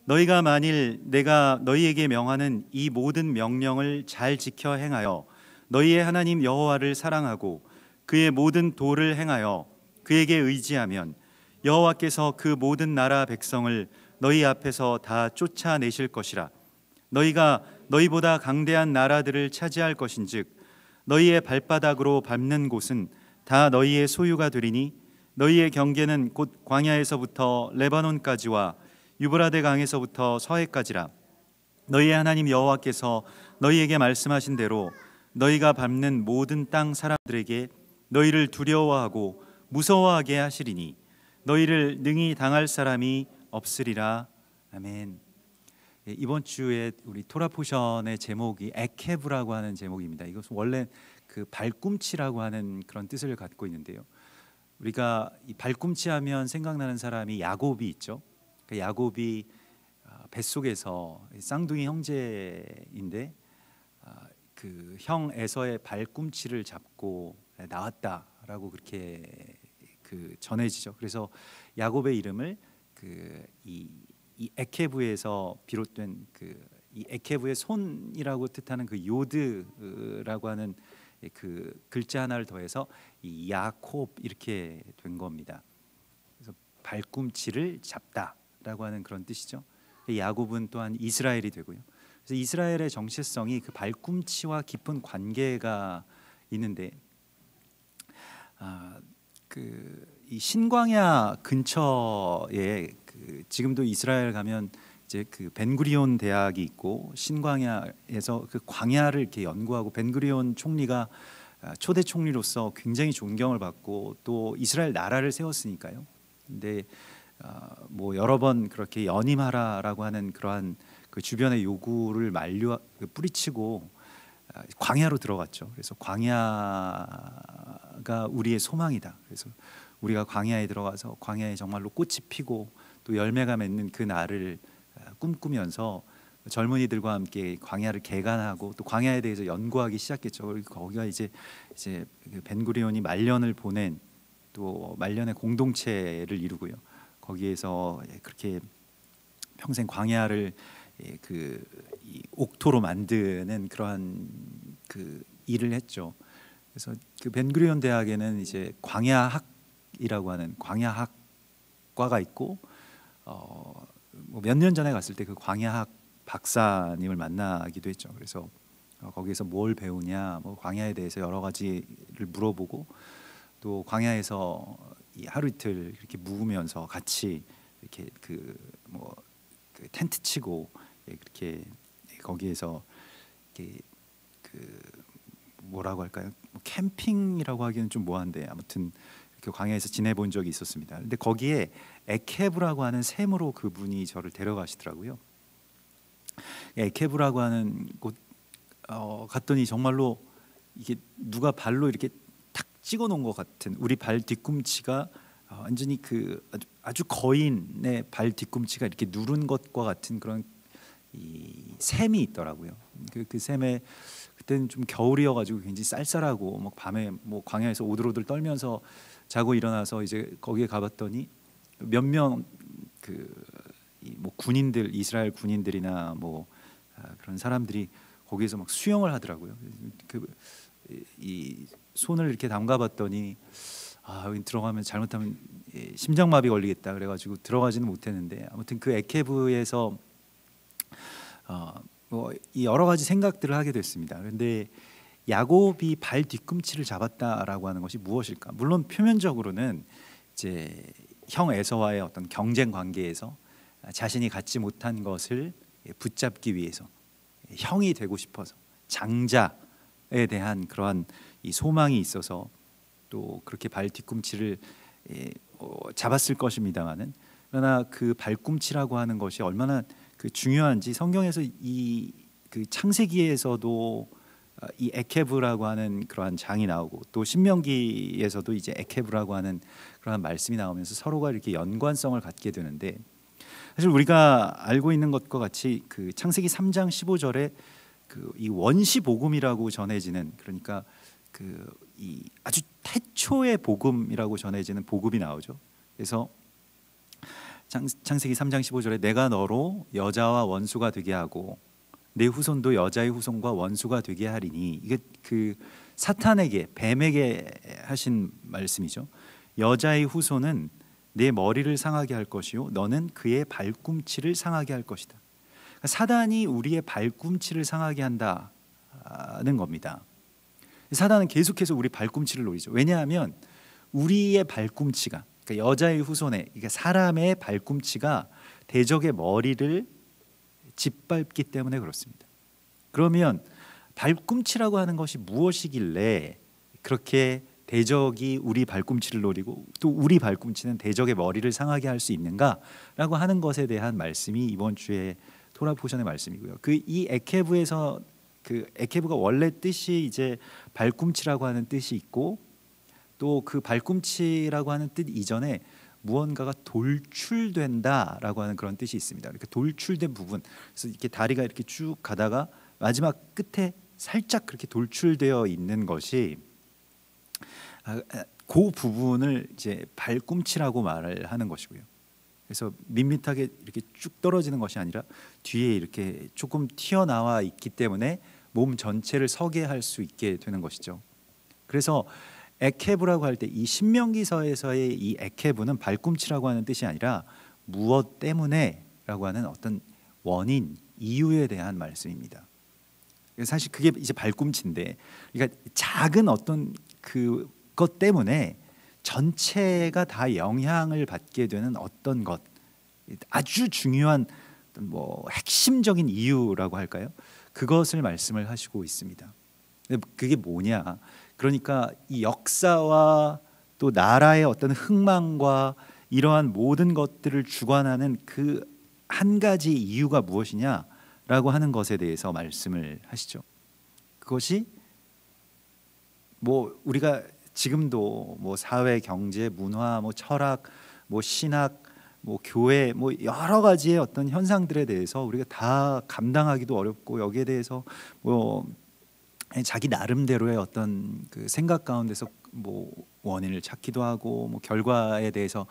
너희가 만일 내가 너희에게 명하는 이 모든 명령을 잘 지켜 행하여 너희의 하나님 여호와를 사랑하고 그의 모든 도를 행하여 그에게 의지하면 여호와께서 그 모든 나라 백성을 너희 앞에서 다 쫓아내실 것이라. 너희가 너희보다 강대한 나라들을 차지할 것인즉 너희의 발바닥으로 밟는 곳은 다 너희의 소유가 되리니 너희의 경계는 곧 광야에서부터 레바논까지와 유브라데 강에서부터 서해까지라. 너희의 하나님 여호와께서 너희에게 말씀하신 대로 너희가 밟는 모든 땅 사람들에게 너희를 두려워하고 무서워하게 하시리니 너희를 능히 당할 사람이 없으리라. 아멘. 이번 주에 우리 토라 포션의 제목이 에케브라고 하는 제목입니다. 이것은 원래 그 발꿈치라고 하는 그런 뜻을 갖고 있는데요. 우리가 이 발꿈치하면 생각나는 사람이 야곱이 있죠. 그 야곱이 뱃속에서 쌍둥이 형제인데 그 형 에서의 발꿈치를 잡고 나왔다라고 그렇게 그 전해지죠. 그래서 야곱의 이름을 이 에케브에서 비롯된 이 에케브의 손이라고 뜻하는 그 요드라고 하는 그 글자 하나를 더해서 이 야콥 이렇게 된 겁니다. 그래서 발꿈치를 잡다라고 하는 그런 뜻이죠. 야곱은 또한 이스라엘이 되고요. 그래서 이스라엘의 정체성이 그 발꿈치와 깊은 관계가 있는데, 이 신광야 근처에 지금도 이스라엘 가면 이제 그 벤구리온 대학이 있고 신광야에서 그 광야를 이렇게 연구하고 벤구리온 총리가 초대 총리로서 굉장히 존경을 받고 또 이스라엘 나라를 세웠으니까요. 근데 뭐 여러 번 그렇게 연임하라라고 하는 그러한 그 주변의 요구를 뿌리치고 광야로 들어갔죠. 그래서 광야가 우리의 소망이다. 그래서 우리가 광야에 들어가서 광야에 정말로 꽃이 피고 또 열매가 맺는 그 날을 꿈꾸면서 젊은이들과 함께 광야를 개간하고 또 광야에 대해서 연구하기 시작했죠. 거기가 이제 벤구리온이 말년을 보낸 또 말년의 공동체를 이루고요. 거기에서 그렇게 평생 광야를 이 옥토로 만드는 그러한 그 일을 했죠. 그래서 그 벤구리온 대학에는 이제 광야학이라고 하는 광야학과가 있고 뭐 몇 년 전에 갔을 때 그 광야학 박사님을 만나기도 했죠. 그래서 거기에서 뭘 배우냐, 뭐 광야에 대해서 여러 가지를 물어보고 또 광야에서 이 하루 이틀 이렇게 묵으면서 같이 이렇게 그 텐트 치고 이렇게 거기에서 이렇게 뭐라고 할까요? 캠핑이라고 하기는 좀 뭐한데 아무튼 그 광야에서 지내본 적이 있었습니다. 근데 거기에 에케브라고 하는 샘으로 그분이 저를 데려가시더라고요. 에케브라고 하는 곳 갔더니 정말로 이게 누가 발로 이렇게 탁 찍어 놓은 것 같은 우리 발 뒤꿈치가 완전히 아주 거인의 발 뒤꿈치가 이렇게 누른 것과 같은 그런 이 샘이 있더라고요. 그 샘에 그때는 좀 겨울이어가지고 굉장히 쌀쌀하고 막 밤에 뭐 광야에서 오들오들 떨면서 자고 일어나서 이제 거기에 가봤더니 몇 명 뭐 군인들 이스라엘 군인들이나 뭐 그런 사람들이 거기에서 막 수영을 하더라고요. 이 손을 이렇게 담가봤더니 여기 들어가면 잘못하면 심장마비 걸리겠다 그래가지고 들어가지는 못했는데 아무튼 그 에케브에서 뭐 여러 가지 생각들을 하게 됐습니다. 그런데 야곱이 발 뒤꿈치를 잡았다라고 하는 것이 무엇일까? 물론 표면적으로는 이제 형 에서와의 어떤 경쟁 관계에서 자신이 갖지 못한 것을 붙잡기 위해서 형이 되고 싶어서 장자에 대한 그러한 이 소망이 있어서 또 그렇게 발 뒤꿈치를 잡았을 것입니다만은 그러나 그 발꿈치라고 하는 것이 얼마나 중요한지 성경에서 그 창세기에서도 이 에케브라고 하는 그러한 장이 나오고 또 신명기에서도 이제 에케브라고 하는 그러한 말씀이 나오면서 서로가 이렇게 연관성을 갖게 되는데 사실 우리가 알고 있는 것과 같이 그 창세기 3장 15절에 이 원시 복음이라고 전해지는 그러니까 이 아주 태초의 복음이라고 전해지는 복음이 나오죠. 그래서 창세기 3장 15절에 내가 너로 여자와 원수가 되게 하고 내 후손도 여자의 후손과 원수가 되게 하리니, 이게 그 사탄에게, 뱀에게 하신 말씀이죠. 여자의 후손은 내 머리를 상하게 할 것이요 너는 그의 발꿈치를 상하게 할 것이다. 그러니까 사단이 우리의 발꿈치를 상하게 한다는 겁니다. 사단은 계속해서 우리 발꿈치를 노리죠. 왜냐하면 우리의 발꿈치가, 그러니까 여자의 후손의, 그러니까 사람의 발꿈치가 대적의 머리를 짓밟기 때문에 그렇습니다. 그러면 발꿈치라고 하는 것이 무엇이길래 그렇게 대적이 우리 발꿈치를 노리고 또 우리 발꿈치는 대적의 머리를 상하게 할 수 있는가라고 하는 것에 대한 말씀이 이번 주에 토라 포션의 말씀이고요. 이 에케브에서, 그 에케브가 원래 뜻이 이제 발꿈치라고 하는 뜻이 있고, 또 그 발꿈치라고 하는 뜻 이전에 무언가가 돌출된다라고 하는 그런 뜻이 있습니다. 이렇게 돌출된 부분, 그래서 이렇게 다리가 이렇게 쭉 가다가 마지막 끝에 살짝 그렇게 돌출되어 있는 것이, 그 부분을 이제 발꿈치라고 말을 하는 것이고요. 그래서 밋밋하게 이렇게 쭉 떨어지는 것이 아니라 뒤에 이렇게 조금 튀어나와 있기 때문에 몸 전체를 서게 할 수 있게 되는 것이죠. 그래서 에케브라고 할 때 이 신명기서에서의 이 에케브는 발꿈치라고 하는 뜻이 아니라 무엇 때문에라고 하는 어떤 원인, 이유에 대한 말씀입니다. 사실 그게 이제 발꿈치인데, 그러니까 작은 어떤 그것 때문에 전체가 다 영향을 받게 되는 어떤 것, 아주 중요한 뭐 핵심적인 이유라고 할까요? 그것을 말씀을 하시고 있습니다. 그게 뭐냐? 그러니까 이 역사와 또 나라의 어떤 흥망과 이러한 모든 것들을 주관하는 그 한 가지 이유가 무엇이냐라고 하는 것에 대해서 말씀을 하시죠. 그것이 뭐 우리가 지금도 뭐 사회, 경제, 문화, 뭐 철학, 뭐 신학, 뭐 교회, 뭐 여러 가지의 어떤 현상들에 대해서 우리가 다 감당하기도 어렵고, 여기에 대해서 뭐 자기 나름대로의 어떤 그 생각 가운데서 뭐 원인을 찾기도 하고, 뭐 결과에 대해서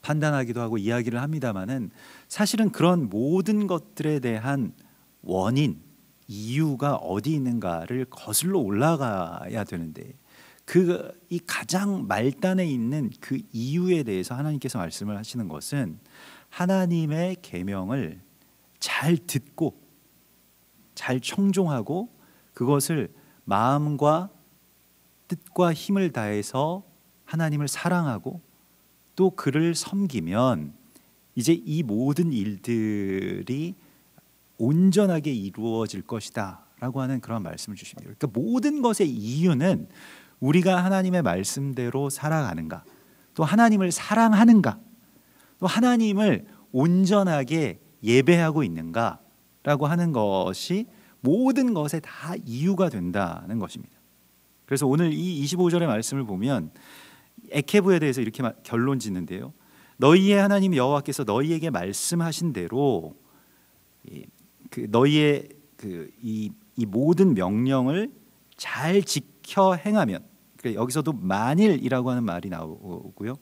판단하기도 하고 이야기를 합니다만은, 사실은 그런 모든 것들에 대한 원인, 이유가 어디 있는가를 거슬러 올라가야 되는데, 이 가장 말단에 있는 그 이유에 대해서 하나님께서 말씀을 하시는 것은 하나님의 계명을 잘 듣고 잘 청종하고 그것을 마음과 뜻과 힘을 다해서 하나님을 사랑하고 또 그를 섬기면 이제 이 모든 일들이 온전하게 이루어질 것이다 라고 하는 그런 말씀을 주십니다. 그러니까 모든 것의 이유는 우리가 하나님의 말씀대로 살아가는가, 또 하나님을 사랑하는가, 또 하나님을 온전하게 예배하고 있는가 라고 하는 것이 모든 것에 다 이유가 된다는 것입니다. 그래서 오늘 이 25절의 말씀을 보면 에케브에 대해서 이렇게 결론 짓는데요. 너희의 하나님 여호와께서 너희에게 말씀하신 대로 너희의 이 모든 명령을 잘 지켜 행하면, 그러니까 여기서도 만일이라고 하는 말이 나오고요.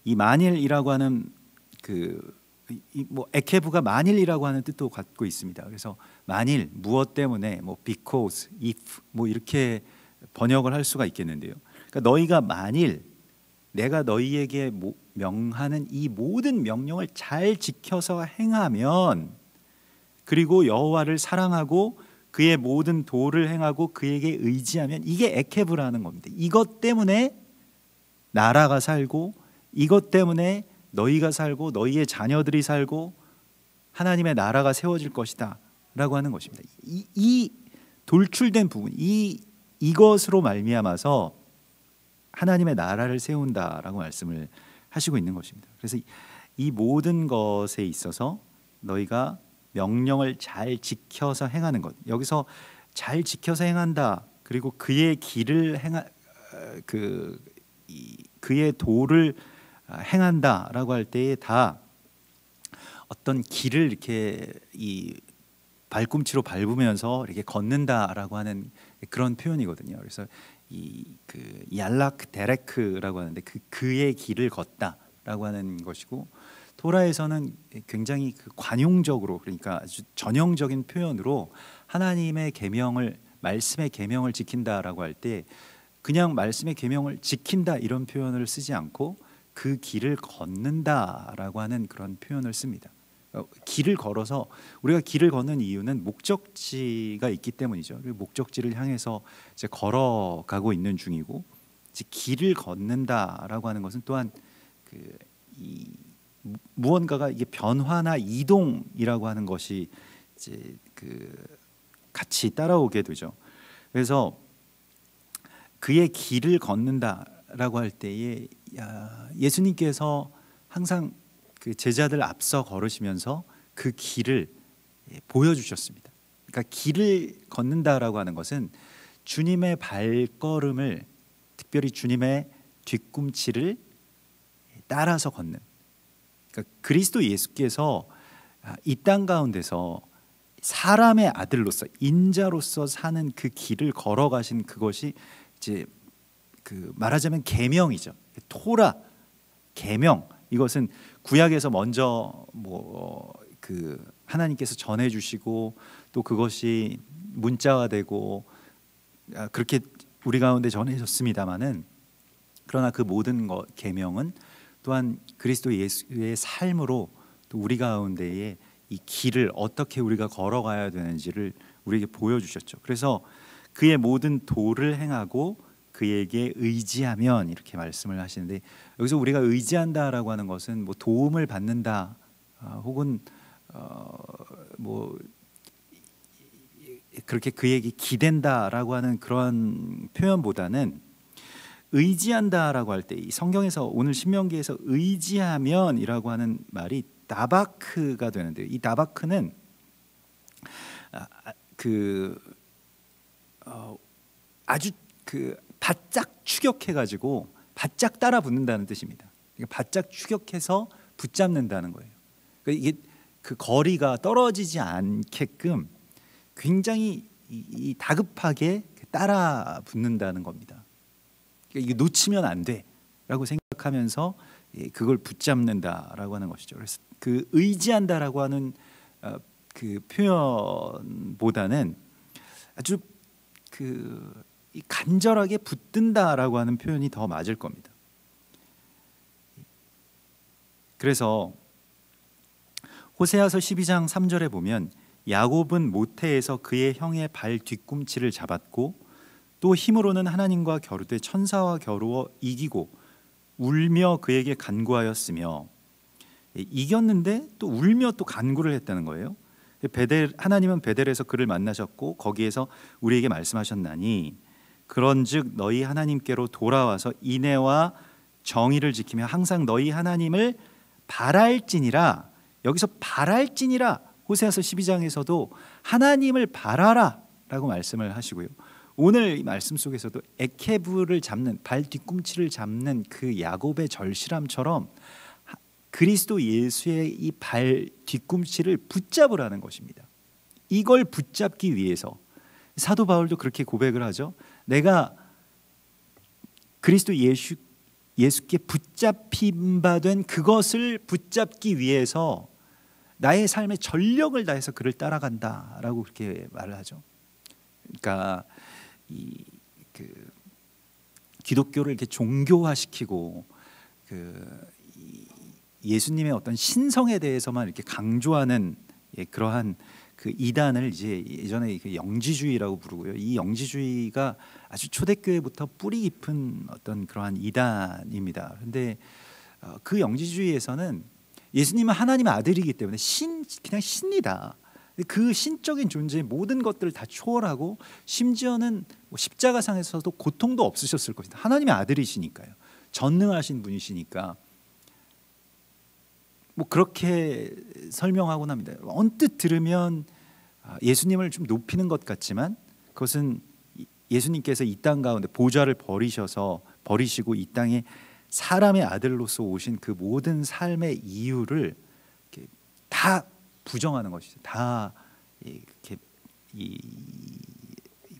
이 만일이라고 하는 뭐 에케브가 만일이라고 하는 뜻도 갖고 있습니다. 그래서 만일, 무엇 때문에, 뭐 because, if, 뭐 이렇게 번역을 할 수가 있겠는데요. 그러니까 너희가 만일 내가 너희에게 명하는 이 모든 명령을 잘 지켜서 행하면, 그리고 여호와를 사랑하고 그의 모든 도를 행하고 그에게 의지하면, 이게 에케브라는 겁니다. 이것 때문에 나라가 살고, 이것 때문에 너희가 살고 너희의 자녀들이 살고 하나님의 나라가 세워질 것이다 라고 하는 것입니다. 이 돌출된 부분, 이것으로 말미암아서 하나님의 나라를 세운다라고 말씀을 하시고 있는 것입니다. 그래서 이 모든 것에 있어서 너희가 명령을 잘 지켜서 행하는 것, 여기서 잘 지켜서 행한다, 그리고 그의 길을 그의 도를 행한다라고 할 때에 다 어떤 길을 이렇게 이 발꿈치로 밟으면서 이렇게 걷는다라고 하는 그런 표현이거든요. 그래서 얄락 데레크라고 하는데 그의 길을 걷다라고 토라라고 하는 것이고, 토라에서는 굉장히 그 관용적으로, 그러니까 아주 전형적인 표현으로 하나님의 계명을, 말씀의 계명을 지킨다라고 할 때 그냥 말씀의 계명을 지킨다 이런 표현을 쓰지 않고 그 길을 걷는다라고 하는 그런 표현을 씁니다. 길을 걸어서, 우리가 길을 걷는 이유는 목적지가 있기 때문이죠. 목적지를 향해서 이제 걸어가고 있는 중이고, 이제 길을 걷는다라고 하는 것은 또한 이 무언가가 이게 변화나 이동이라고 하는 것이 이제 같이 따라오게 되죠. 그래서 그의 길을 걷는다라고 할 때에 예수님께서 항상 그 제자들 앞서 걸으시면서 그 길을 보여주셨습니다. 그러니까 길을 걷는다라고 하는 것은 주님의 발걸음을, 특별히 주님의 뒤꿈치를 따라서 걷는, 그러니까 그리스도 예수께서 이 땅 가운데서 사람의 아들로서, 인자로서 사는 그 길을 걸어가신 그것이 이제 말하자면 계명이죠. 토라, 계명, 이것은 구약에서 먼저 하나님께서 전해주시고 또 그것이 문자화되고 그렇게 우리 가운데 전해졌습니다마는, 그러나 그 모든 계명은 또한 그리스도 예수의 삶으로 또 우리 가운데에 이 길을 어떻게 우리가 걸어가야 되는지를 우리에게 보여주셨죠. 그래서 그의 모든 도를 행하고 그에게 의지하면, 이렇게 말씀을 하시는데, 여기서 우리가 의지한다라고 하는 것은 뭐 도움을 받는다, 혹은 그렇게 그에게 기댄다라고 하는 그런 표현보다는, 의지한다라고 할 때 이 성경에서, 오늘 신명기에서 의지하면이라고 하는 말이 다바크가 되는데요. 이 다바크는 아주 바짝 추격해가지고 바짝 따라 붙는다는 뜻입니다. 그러니까 바짝 추격해서 붙잡는다는 거예요. 그러니까 이게 그 거리가 떨어지지 않게끔 굉장히 다급하게 따라 붙는다는 겁니다. 그러니까 이게 놓치면 안 돼라고 생각하면서 그걸 붙잡는다라고 하는 것이죠. 그래서 그 의지한다라고 하는 그 표현보다는 아주 간절하게 붙든다라고 하는 표현이 더 맞을 겁니다. 그래서 호세아서 12장 3절에 보면, 야곱은 모태에서 그의 형의 발 뒤꿈치를 잡았고 또 힘으로는 하나님과 겨루되 천사와 겨루어 이기고 울며 그에게 간구하였으며, 이겼는데 또 울며 또 간구를 했다는 거예요. 하나님은 베델에서 그를 만나셨고 거기에서 우리에게 말씀하셨나니, 그런즉 너희 하나님께로 돌아와서 인애와 정의를 지키며 항상 너희 하나님을 바랄지니라. 여기서 바랄지니라, 호세아서 12장에서도 하나님을 바라라 라고 말씀을 하시고요, 오늘 이 말씀 속에서도 에케브를 잡는, 발 뒤꿈치를 잡는 그 야곱의 절실함처럼 그리스도 예수의 이 발 뒤꿈치를 붙잡으라는 것입니다. 이걸 붙잡기 위해서 사도 바울도 그렇게 고백을 하죠. 내가 그리스도 예수께 붙잡힌 바 된 그것을 붙잡기 위해서 나의 삶에 전력을 다해서 그를 따라간다라고 그렇게 말을 하죠. 그러니까 기독교를 이렇게 종교화시키고 예수님의 어떤 신성에 대해서만 이렇게 강조하는 그러한 그 이단을 이제 예전에 그 영지주의라고 부르고요. 이 영지주의가 아주 초대교회부터 뿌리 깊은 어떤 그러한 이단입니다. 그런데 그 영지주의에서는 예수님은 하나님의 아들이기 때문에 그냥 신이다. 그 신적인 존재의 모든 것들을 다 초월하고 심지어는 십자가상에서도 고통도 없으셨을 것이다. 하나님의 아들이시니까요. 전능하신 분이시니까 그렇게 설명하곤 합니다. 언뜻 들으면 예수님을 좀 높이는 것 같지만, 그것은 예수님께서 이 땅 가운데 보좌를 버리시고 이 땅에 사람의 아들로서 오신 그 모든 삶의 이유를 다 부정하는 것이죠. 다 이렇게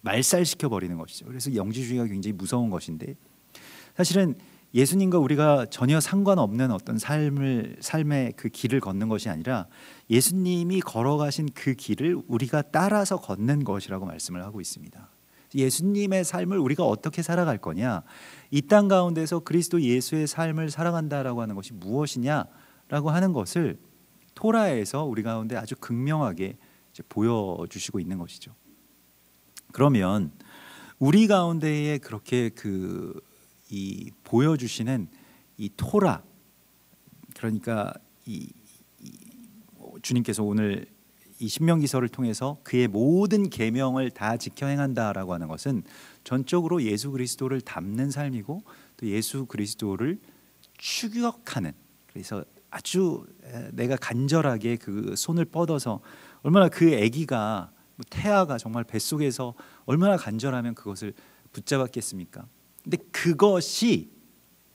말살시켜 버리는 것이죠. 그래서 영지주의가 굉장히 무서운 것인데, 사실은 예수님과 우리가 전혀 상관없는 어떤 삶의 그 길을 걷는 것이 아니라 예수님이 걸어가신 그 길을 우리가 따라서 걷는 것이라고 말씀을 하고 있습니다. 예수님의 삶을 우리가 어떻게 살아갈 거냐, 이 땅 가운데서 그리스도 예수의 삶을 살아간다라고 하는 것이 무엇이냐라고 하는 것을 토라에서 우리 가운데 아주 극명하게 이제 보여주시고 있는 것이죠. 그러면 우리 가운데에 그렇게 이 보여주시는 이 토라, 그러니까 주님께서 오늘 이 신명기서를 통해서 그의 모든 계명을 다 지켜 행한다라고 하는 것은 전적으로 예수 그리스도를 닮는 삶이고 또 예수 그리스도를 추격하는, 그래서 아주 내가 간절하게 그 손을 뻗어서 얼마나 그 아기가 태아가 정말 뱃속에서 얼마나 간절하면 그것을 붙잡았겠습니까? 근데 그것이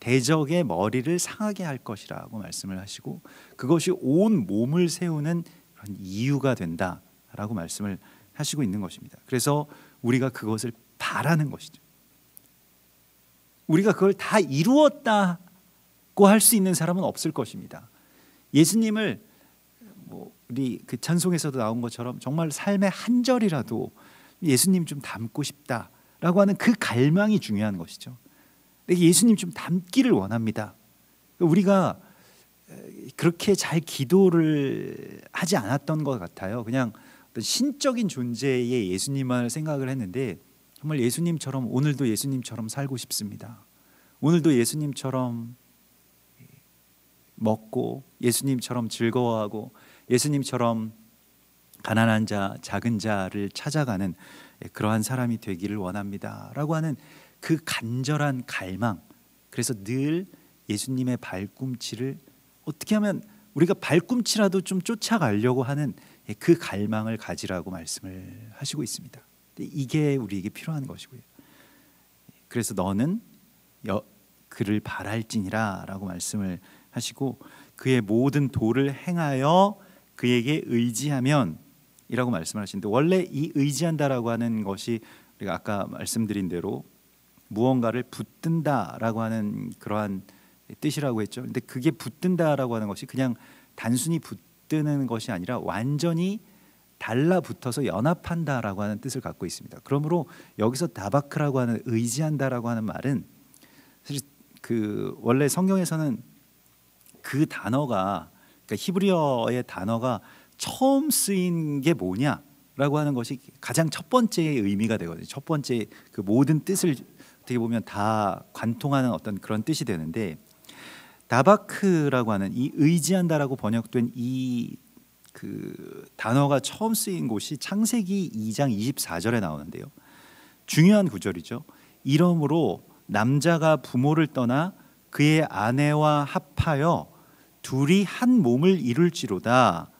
대적의 머리를 상하게 할 것이라고 말씀을 하시고 그것이 온 몸을 세우는 그런 이유가 된다라고 말씀을 하시고 있는 것입니다. 그래서 우리가 그것을 바라는 것이죠. 우리가 그걸 다 이루었다고 할 수 있는 사람은 없을 것입니다. 예수님을 우리 그 찬송에서도 나온 것처럼 정말 삶의 한 절이라도 예수님 좀 닮고 싶다라고 하는 그 갈망이 중요한 것이죠. 내가 예수님 좀 닮기를 원합니다. 우리가 그렇게 잘 기도를 하지 않았던 것 같아요. 그냥 어떤 신적인 존재의 예수님만을 생각을 했는데 정말 예수님처럼, 오늘도 예수님처럼 살고 싶습니다. 오늘도 예수님처럼 먹고 예수님처럼 즐거워하고 예수님처럼 가난한 자, 작은 자를 찾아가는 그러한 사람이 되기를 원합니다 라고 하는 그 간절한 갈망, 그래서 늘 예수님의 발꿈치를 어떻게 하면 우리가 발꿈치라도 좀 쫓아가려고 하는 그 갈망을 가지라고 말씀을 하시고 있습니다. 이게 우리에게 필요한 것이고요. 그래서 너는 그를 바랄지니라 라고 말씀을 하시고 그의 모든 도를 행하여 그에게 의지하면 이라고 말씀하시는데, 원래 이 의지한다라고 하는 것이 우리가 아까 말씀드린 대로 무언가를 붙든다라고 하는 그러한 뜻이라고 했죠. 근데 그게 붙든다라고 하는 것이 그냥 단순히 붙드는 것이 아니라 완전히 달라붙어서 연합한다라고 하는 뜻을 갖고 있습니다. 그러므로 여기서 다바크라고 하는 의지한다라고 하는 말은 사실 그 원래 성경에서는 그 단어가, 그러니까 히브리어의 단어가 처음 쓰인 게 뭐냐라고 하는 것이 가장 첫 번째의 의미가 되거든요. 첫 번째 그 모든 뜻을 어떻게 보면 다 관통하는 어떤 그런 뜻이 되는데, 다바크라고 하는 이 의지한다라고 번역된 이 그 단어가 처음 쓰인 곳이 창세기 2장 24절에 나오는데요. 중요한 구절이죠. 이러므로 남자가 부모를 떠나 그의 아내와 합하여 둘이 한 몸을 이룰지로다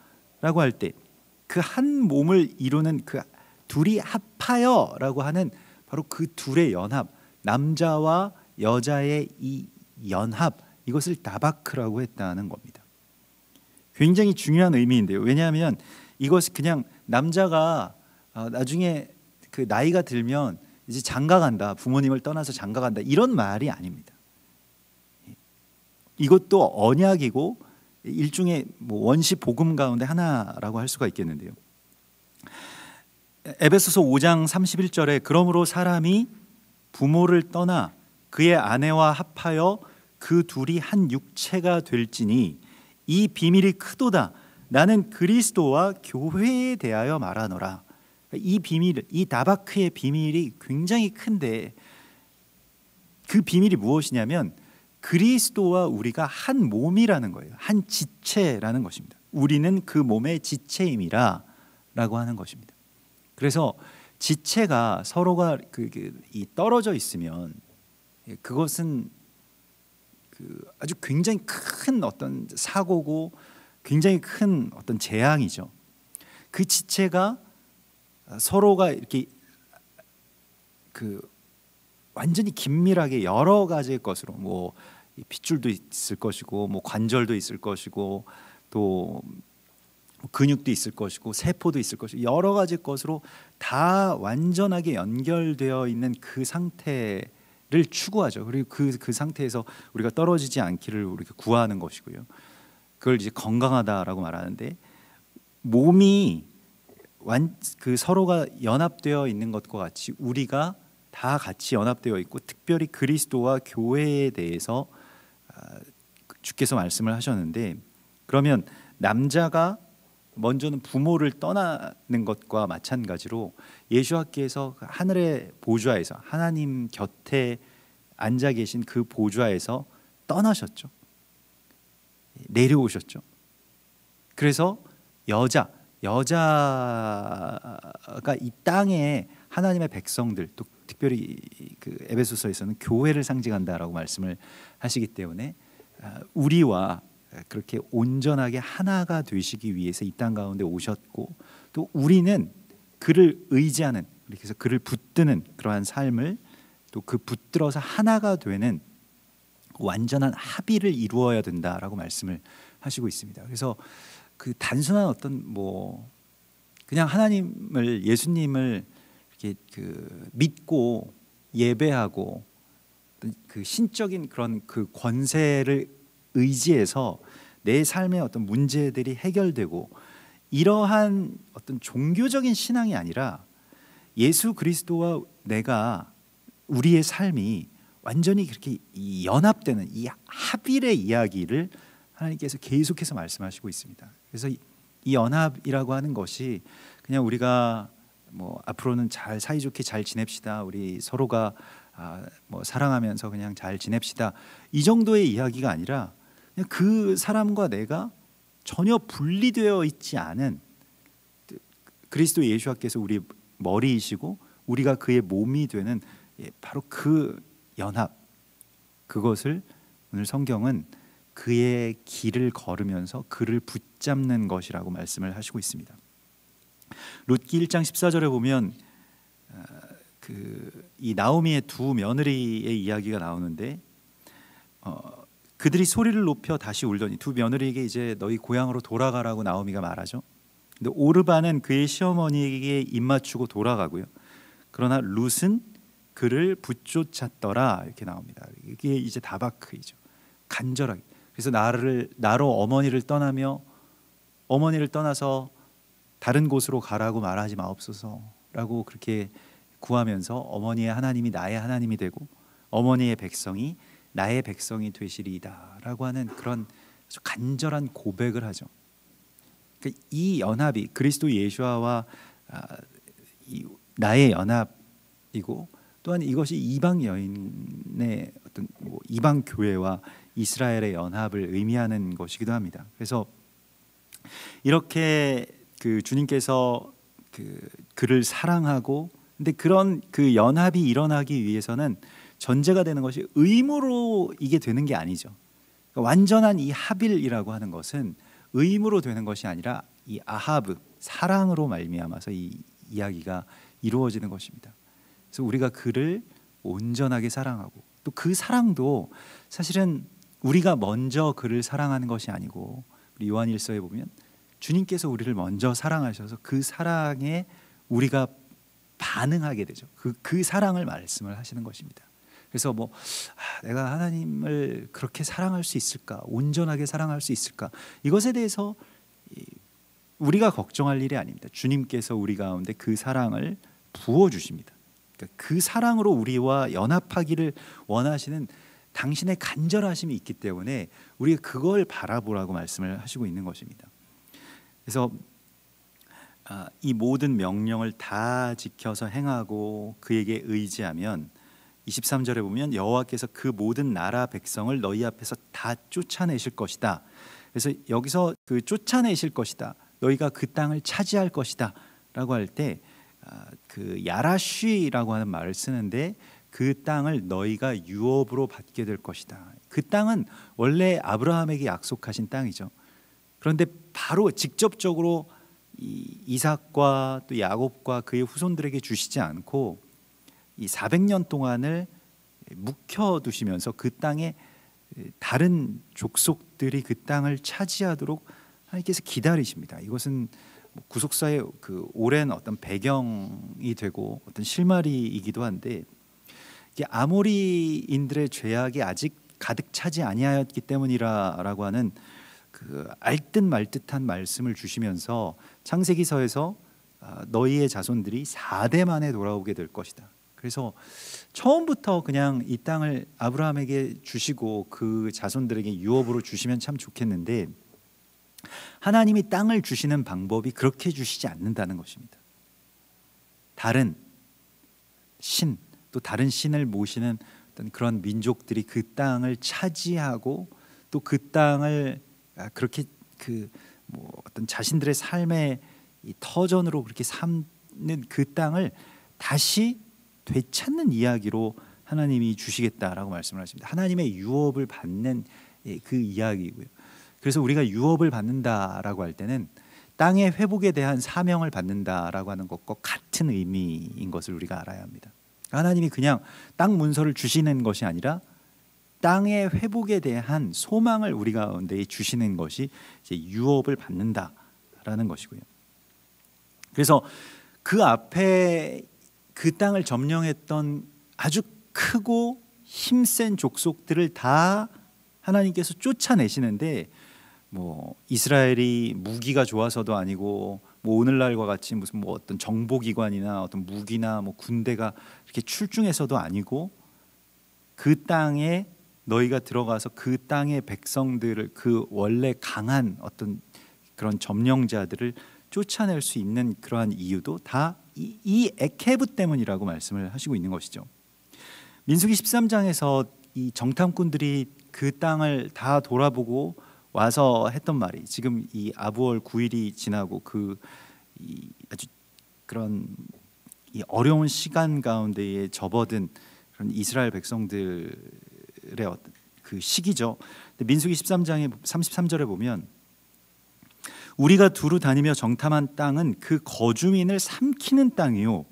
라고 할 때 그 한 몸을 이루는 그 둘이 합하여 라고 하는 바로 그 둘의 연합, 남자와 여자의 이 연합, 이것을 다바크라고 했다는 겁니다. 굉장히 중요한 의미인데요. 왜냐하면 이것이 그냥 남자가 나중에 그 나이가 들면 이제 장가간다, 부모님을 떠나서 장가간다, 이런 말이 아닙니다. 이것도 언약이고 일종의 원시 복음 가운데 하나라고 할 수가 있겠는데요. 에베소서 5장 31절에 그러므로 사람이 부모를 떠나 그의 아내와 합하여 그 둘이 한 육체가 될지니 이 비밀이 크도다. 나는 그리스도와 교회에 대하여 말하노라. 이 비밀, 이 다바크의 비밀이 굉장히 큰데 그 비밀이 무엇이냐면 그리스도와 우리가 한 몸이라는 거예요. 한 지체라는 것입니다. 우리는 그 몸의 지체임이라 라고 하는 것입니다. 그래서 지체가 서로가 이 떨어져 있으면 그것은 아주 굉장히 큰 어떤 사고고 굉장히 큰 어떤 재앙이죠. 그 지체가 서로가 이렇게 완전히 긴밀하게 여러 가지의 것으로 핏줄도 있을 것이고 관절도 있을 것이고 또 근육도 있을 것이고 세포도 있을 것이고 여러 가지 것으로 다 완전하게 연결되어 있는 그 상태를 추구하죠. 그리고 그 상태에서 우리가 떨어지지 않기를 우리가 구하는 것이고요. 그걸 이제 건강하다라고 말하는데, 몸이 그 서로가 연합되어 있는 것과 같이 우리가 다 같이 연합되어 있고, 특별히 그리스도와 교회에 대해서 주께서 말씀을 하셨는데, 그러면 남자가 먼저는 부모를 떠나는 것과 마찬가지로 예수께서 하늘의 보좌에서 하나님 곁에 앉아 계신 그 보좌에서 떠나셨죠. 내려오셨죠. 그래서 여자가 이 땅에 하나님의 백성들, 또 특별히 그 에베소서에서는 교회를 상징한다라고 말씀을 하시기 때문에 우리와 그렇게 온전하게 하나가 되시기 위해서 이 땅 가운데 오셨고, 또 우리는 그를 의지하는, 그래서 그를 붙드는 그러한 삶을, 또 그 붙들어서 하나가 되는 완전한 합의를 이루어야 된다라고 말씀을 하시고 있습니다. 그래서 그 단순한 어떤 그냥 하나님을, 예수님을 이렇게 그 믿고 예배하고 그 신적인 그런 그 권세를 의지해서 내 삶의 어떤 문제들이 해결되고, 이러한 어떤 종교적인 신앙이 아니라 예수 그리스도와 내가, 우리의 삶이 완전히 그렇게 연합되는 이 합일의 이야기를 하나님께서 계속해서 말씀하시고 있습니다. 그래서 이 연합이라고 하는 것이 그냥 우리가 앞으로는 잘 사이좋게 잘 지냅시다, 우리 서로가 사랑하면서 그냥 잘 지냅시다, 이 정도의 이야기가 아니라 그냥 그 사람과 내가 전혀 분리되어 있지 않은, 그리스도 예수께서 우리 머리이시고 우리가 그의 몸이 되는 바로 그 연합, 그것을 오늘 성경은 그의 길을 걸으면서 그를 붙잡는 것이라고 말씀을 하시고 있습니다. 룻기 1장 14절에 보면 이 나오미의 두 며느리의 이야기가 나오는데, 그들이 소리를 높여 다시 울더니, 두 며느리에게 이제 너희 고향으로 돌아가라고 나오미가 말하죠. 근데 오르바는 그의 시어머니에게 입맞추고 돌아가고요. 그러나 룻은 그를 붙쫓았더라, 이렇게 나옵니다. 이게 이제 다바크이죠. 간절하게. 그래서 나로 어머니를 떠나서 다른 곳으로 가라고 말하지 마옵소서라고 그렇게 구하면서, 어머니의 하나님이 나의 하나님이 되고 어머니의 백성이 나의 백성이 되시리이다라고 하는 그런 아주 간절한 고백을 하죠. 그러니까 이 연합이 그리스도 예수와 나의 연합이고, 또한 이것이 이방 여인의 어떤 이방 교회와 이스라엘의 연합을 의미하는 것이기도 합니다. 그래서 이렇게 그 주님께서 그를 사랑하고, 근데 그런 그 연합이 일어나기 위해서는 전제가 되는 것이 의무로 이게 되는 게 아니죠. 그러니까 완전한 이 합일이라고 하는 것은 의무로 되는 것이 아니라 이 아하브, 사랑으로 말미암아서 이 이야기가 이루어지는 것입니다. 그래서 우리가 그를 온전하게 사랑하고, 또 그 사랑도 사실은 우리가 먼저 그를 사랑하는 것이 아니고, 우리 요한일서에 보면 주님께서 우리를 먼저 사랑하셔서 그 사랑에 우리가 반응하게 되죠. 그 사랑을 말씀을 하시는 것입니다. 그래서 내가 하나님을 그렇게 사랑할 수 있을까, 온전하게 사랑할 수 있을까, 이것에 대해서 우리가 걱정할 일이 아닙니다. 주님께서 우리 가운데 그 사랑을 부어 주십니다. 그러니까 그 사랑으로 우리와 연합하기를 원하시는 당신의 간절하심이 있기 때문에 우리가 그걸 바라보라고 말씀을 하시고 있는 것입니다. 그래서 이 모든 명령을 다 지켜서 행하고 그에게 의지하면, 23절에 보면 여호와께서 그 모든 나라 백성을 너희 앞에서 다 쫓아내실 것이다. 그래서 여기서 그 쫓아내실 것이다, 너희가 그 땅을 차지할 것이다 라고 할 때 그 야라쉬라고 하는 말을 쓰는데, 그 땅을 너희가 유업으로 받게 될 것이다. 그 땅은 원래 아브라함에게 약속하신 땅이죠. 그런데 바로 직접적으로 이삭과 또 야곱과 그의 후손들에게 주시지 않고 이 400년 동안을 묵혀두시면서 그 땅에 다른 족속들이 그 땅을 차지하도록 하나님께서 기다리십니다. 이것은 구속사의 그 오랜 어떤 배경이 되고 어떤 실마리이기도 한데, 이게 아모리인들의 죄악이 아직 가득 차지 아니하였기 때문이라라고 하는 그 알듯 말듯한 말씀을 주시면서 창세기서에서 너희의 자손들이 4대 만에 돌아오게 될 것이다. 그래서 처음부터 그냥 이 땅을 아브라함에게 주시고 그 자손들에게 유업으로 주시면 참 좋겠는데 하나님이 땅을 주시는 방법이 그렇게 주시지 않는다는 것입니다. 다른 신, 또 다른 신을 모시는 어떤 그런 민족들이 그 땅을 차지하고 또 그 땅을 그렇게 뭐 어떤 자신들의 삶의 이 터전으로 그렇게 삼는 그 땅을 다시 되찾는 이야기로 하나님이 주시겠다라고 말씀을 하십니다. 하나님의 유업을 받는 그 이야기고요. 그래서 우리가 유업을 받는다라고 할 때는 땅의 회복에 대한 사명을 받는다라고 하는 것과 같은 의미인 것을 우리가 알아야 합니다. 하나님이 그냥 땅 문서를 주시는 것이 아니라 땅의 회복에 대한 소망을 우리 가운데 주시는 것이 이제 유업을 받는다라는 것이고요. 그래서 그 앞에 그 땅을 점령했던 아주 크고 힘센 족속들을 다 하나님께서 쫓아내시는데 뭐 이스라엘이 무기가 좋아서도 아니고 뭐 오늘날과 같이 무슨 뭐 어떤 정보기관이나 어떤 무기나 뭐 군대가 이렇게 출중해서도 아니고 그 땅에 너희가 들어가서 그 땅의 백성들을 그 원래 강한 어떤 그런 점령자들을 쫓아낼 수 있는 그러한 이유도 다 이 에케브 때문이라고 말씀을 하시고 있는 것이죠. 민수기 13장에서 이 정탐꾼들이 그 땅을 다 돌아보고 와서 했던 말이 지금 이 아부월 9일이 지나고 이 아주 그런 이 어려운 시간 가운데에 접어든 그런 이스라엘 백성들의 어떤 그 시기죠. 민수기 13장의 33절에 보면 우리가 두루 다니며 정탐한 땅은 그 거주민을 삼키는 땅이요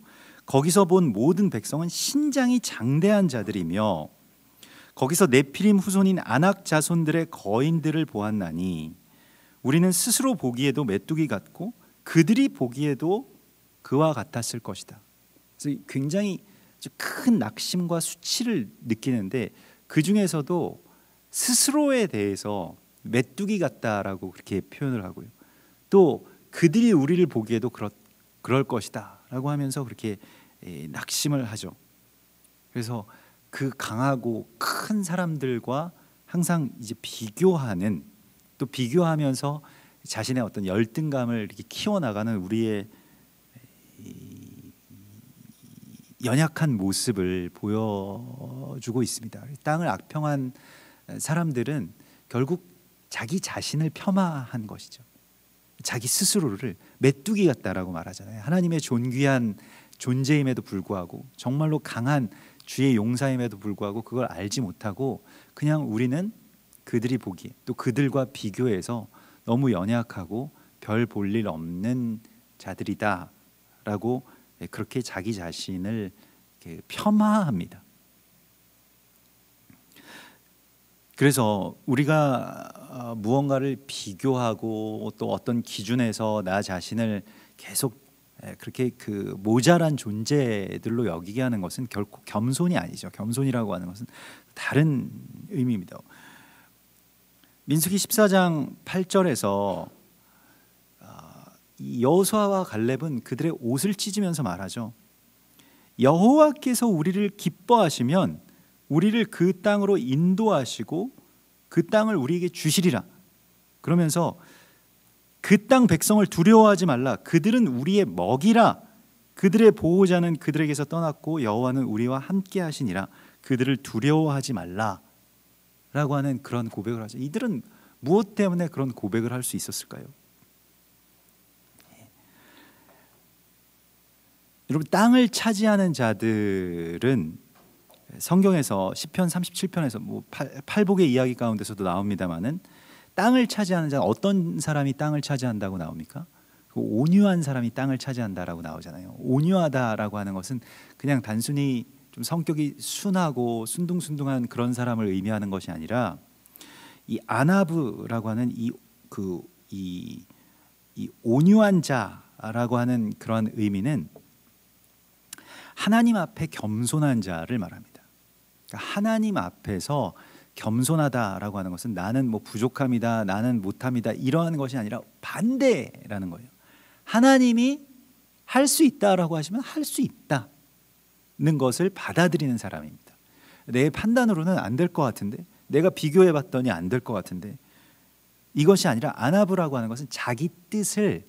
거기서 본 모든 백성은 신장이 장대한 자들이며 거기서 네피림 후손인 아낙 자손들의 거인들을 보았나니 우리는 스스로 보기에도 메뚜기 같고 그들이 보기에도 그와 같았을 것이다. 그래서 굉장히 큰 낙심과 수치를 느끼는데 그 중에서도 스스로에 대해서 메뚜기 같다라고 그렇게 표현을 하고요. 또 그들이 우리를 보기에도 그럴 것이다라고 하면서 그렇게 낙심을 하죠. 그래서 그 강하고 큰 사람들과 항상 이제 비교하는 또 비교하면서 자신의 어떤 열등감을 이렇게 키워나가는 우리의 연약한 모습을 보여주고 있습니다. 땅을 악평한 사람들은 결국 자기 자신을 폄하한 것이죠. 자기 스스로를 메뚜기 같다라고 말하잖아요. 하나님의 존귀한 존재임에도 불구하고 정말로 강한 주의 용사임에도 불구하고 그걸 알지 못하고 그냥 우리는 그들이 보기에 또 그들과 비교해서 너무 연약하고 별 볼 일 없는 자들이다라고 그렇게 자기 자신을 폄하합니다. 그래서 우리가 무언가를 비교하고 또 어떤 기준에서 나 자신을 계속 그렇게 그 모자란 존재들로 여기게 하는 것은 결코 겸손이 아니죠. 겸손이라고 하는 것은 다른 의미입니다. 민수기 14장 8절에서 여호수아와 갈렙은 그들의 옷을 찢으면서 말하죠. 여호와께서 우리를 기뻐하시면 우리를 그 땅으로 인도하시고 그 땅을 우리에게 주시리라. 그러면서 그 땅 백성을 두려워하지 말라. 그들은 우리의 먹이라. 그들의 보호자는 그들에게서 떠났고 여호와는 우리와 함께 하시니라. 그들을 두려워하지 말라 라고 하는 그런 고백을 하죠. 이들은 무엇 때문에 그런 고백을 할 수 있었을까요? 여러분, 땅을 차지하는 자들은 성경에서 시편 37편에서 뭐 팔복의 이야기 가운데서도 나옵니다마는 땅을 차지하는 자, 어떤 사람이 땅을 차지한다고 나옵니까? 온유한 사람이 땅을 차지한다라고 나오잖아요. 온유하다라고 하는 것은 그냥 단순히 좀 성격이 순하고 순둥순둥한 그런 사람을 의미하는 것이 아니라 이 아나브라고 하는 이 온유한 자라고 하는 그런 의미는 하나님 앞에 겸손한 자를 말합니다. 그러니까 하나님 앞에서 겸손하다라고 하는 것은 나는 뭐 부족함이다, 나는 못함이다 이러한 것이 아니라 반대라는 거예요. 하나님이 할 수 있다라고 하시면 할 수 있다는 것을 받아들이는 사람입니다. 내 판단으로는 안 될 것 같은데, 내가 비교해 봤더니 안 될 것 같은데, 이것이 아니라 아나브라고 하는 것은 자기 뜻을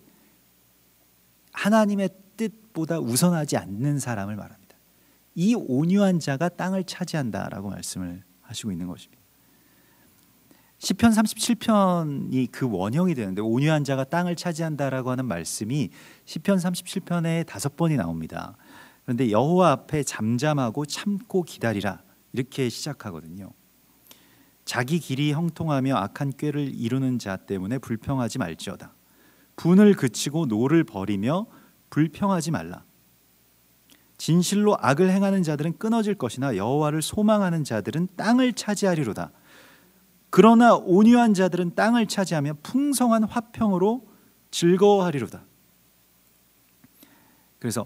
하나님의 뜻보다 우선하지 않는 사람을 말합니다. 이 온유한 자가 땅을 차지한다라고 말씀을 하시고 있는 것입니다. 시편 37편이 그 원형이 되는데, 온유한 자가 땅을 차지한다라고 하는 말씀이 시편 37편에 5번이 나옵니다. 그런데 여호와 앞에 잠잠하고 참고 기다리라 이렇게 시작하거든요. 자기 길이 형통하며 악한 꾀를 이루는 자 때문에 불평하지 말지어다. 분을 그치고 노를 버리며 불평하지 말라. 진실로 악을 행하는 자들은 끊어질 것이나 여호와를 소망하는 자들은 땅을 차지하리로다. 그러나 온유한 자들은 땅을 차지하며 풍성한 화평으로 즐거워하리로다. 그래서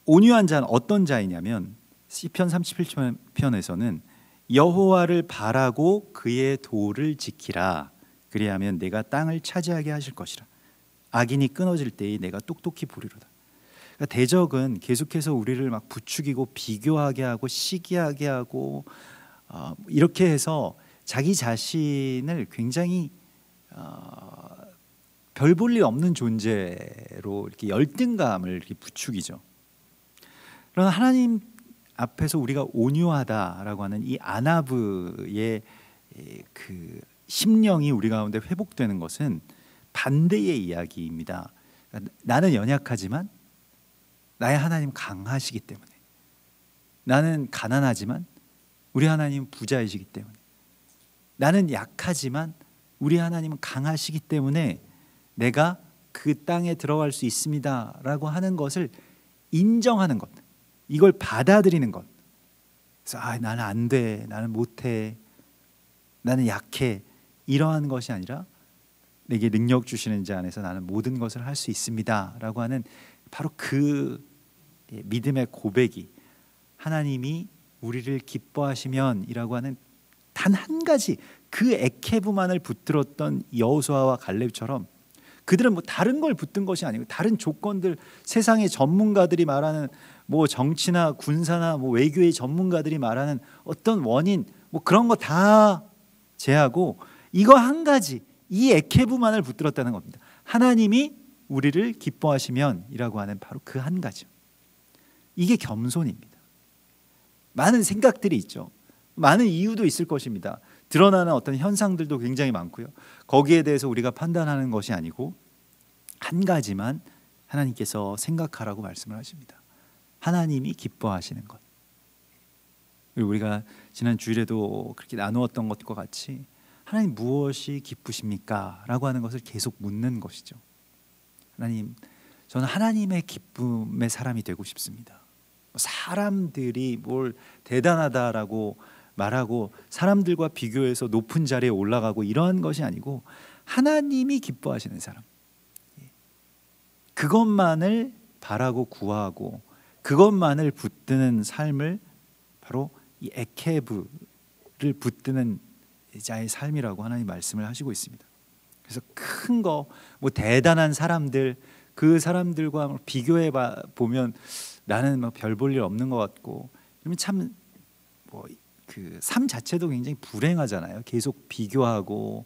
온유한 자는 어떤 자이냐면 시편 37편에서는 여호와를 바라고 그의 도를 지키라. 그리하면 내가 땅을 차지하게 하실 것이라. 악인이 끊어질 때에 내가 똑똑히 보리로다. 그러니까 대적은 계속해서 우리를 막 부추기고 비교하게 하고 시기하게 하고 이렇게 해서 자기 자신을 굉장히 별 볼 일 없는 존재로 이렇게 열등감을 이렇게 부추기죠. 그러나 하나님 앞에서 우리가 온유하다라고 하는 이 아나브의 그 심령이 우리 가운데 회복되는 것은 반대의 이야기입니다. 그러니까 나는 연약하지만 나의 하나님 강하시기 때문에, 나는 가난하지만 우리 하나님은 부자이시기 때문에, 나는 약하지만 우리 하나님은 강하시기 때문에 내가 그 땅에 들어갈 수 있습니다라고 하는 것을 인정하는 것, 이걸 받아들이는 것. 그래서 나는 안 돼, 나는 못해, 나는 약해, 이러한 것이 아니라 내게 능력 주시는 자 안에서 나는 모든 것을 할 수 있습니다라고 하는 바로 그 믿음의 고백이 하나님이 우리를 기뻐하시면이라고 하는 단 한 가지 그 에케브만을 붙들었던 여호수아와 갈렙처럼 그들은 뭐 다른 걸 붙든 것이 아니고 다른 조건들, 세상의 전문가들이 말하는 뭐 정치나 군사나 뭐 외교의 전문가들이 말하는 어떤 원인 뭐 그런 거 다 제하고 이거 한 가지, 이 에케브만을 붙들었다는 겁니다. 하나님이 우리를 기뻐하시면이라고 하는 바로 그 한 가지. 이게 겸손입니다. 많은 생각들이 있죠. 많은 이유도 있을 것입니다. 드러나는 어떤 현상들도 굉장히 많고요. 거기에 대해서 우리가 판단하는 것이 아니고 한 가지만 하나님께서 생각하라고 말씀을 하십니다. 하나님이 기뻐하시는 것. 그리고 우리가 지난 주일에도 그렇게 나누었던 것과 같이 하나님 무엇이 기쁘십니까? 라고 하는 것을 계속 묻는 것이죠. 하나님, 저는 하나님의 기쁨의 사람이 되고 싶습니다. 사람들이 뭘 대단하다라고 말하고 사람들과 비교해서 높은 자리에 올라가고 이러한 것이 아니고 하나님이 기뻐하시는 사람, 그것만을 바라고 구하고 그것만을 붙드는 삶을 바로 이 에케브를 붙드는 자의 삶이라고 하나님 말씀을 하시고 있습니다. 그래서 큰 거, 뭐 대단한 사람들, 그 사람들과 비교해 보면 나는 뭐 별 볼 일 없는 것 같고, 그러면 참 뭐 그 삶 자체도 굉장히 불행하잖아요. 계속 비교하고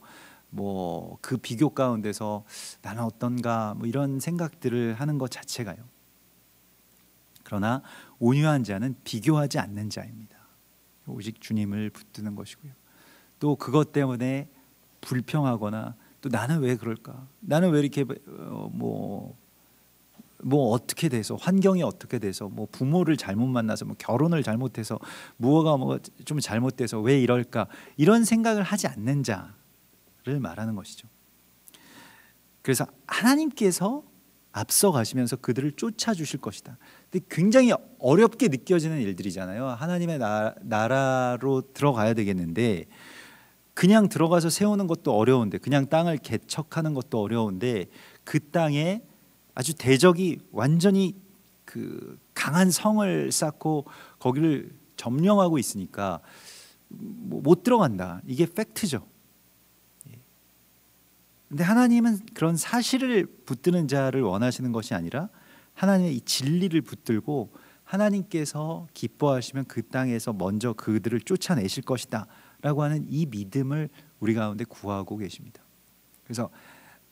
뭐 그 비교 가운데서 나는 어떤가 뭐 이런 생각들을 하는 것 자체가요. 그러나 온유한 자는 비교하지 않는 자입니다. 오직 주님을 붙드는 것이고요. 또 그것 때문에 불평하거나 또 나는 왜 그럴까? 나는 왜 이렇게 뭐 어떻게 돼서, 환경이 어떻게 돼서, 뭐 부모를 잘못 만나서, 뭐 결혼을 잘못해서, 무엇가 뭐 좀 잘못돼서 왜 이럴까? 이런 생각을 하지 않는 자를 말하는 것이죠. 그래서 하나님께서 앞서 가시면서 그들을 쫓아주실 것이다. 근데 굉장히 어렵게 느껴지는 일들이잖아요. 하나님의 나라로 들어가야 되겠는데 그냥 들어가서 세우는 것도 어려운데, 그냥 땅을 개척하는 것도 어려운데 그 땅에 아주 대적이 완전히 그 강한 성을 쌓고 거기를 점령하고 있으니까 못 들어간다. 이게 팩트죠. 근데 하나님은 그런 사실을 붙드는 자를 원하시는 것이 아니라 하나님의 이 진리를 붙들고 하나님께서 기뻐하시면 그 땅에서 먼저 그들을 쫓아내실 것이다 라고 하는 이 믿음을 우리 가운데 구하고 계십니다. 그래서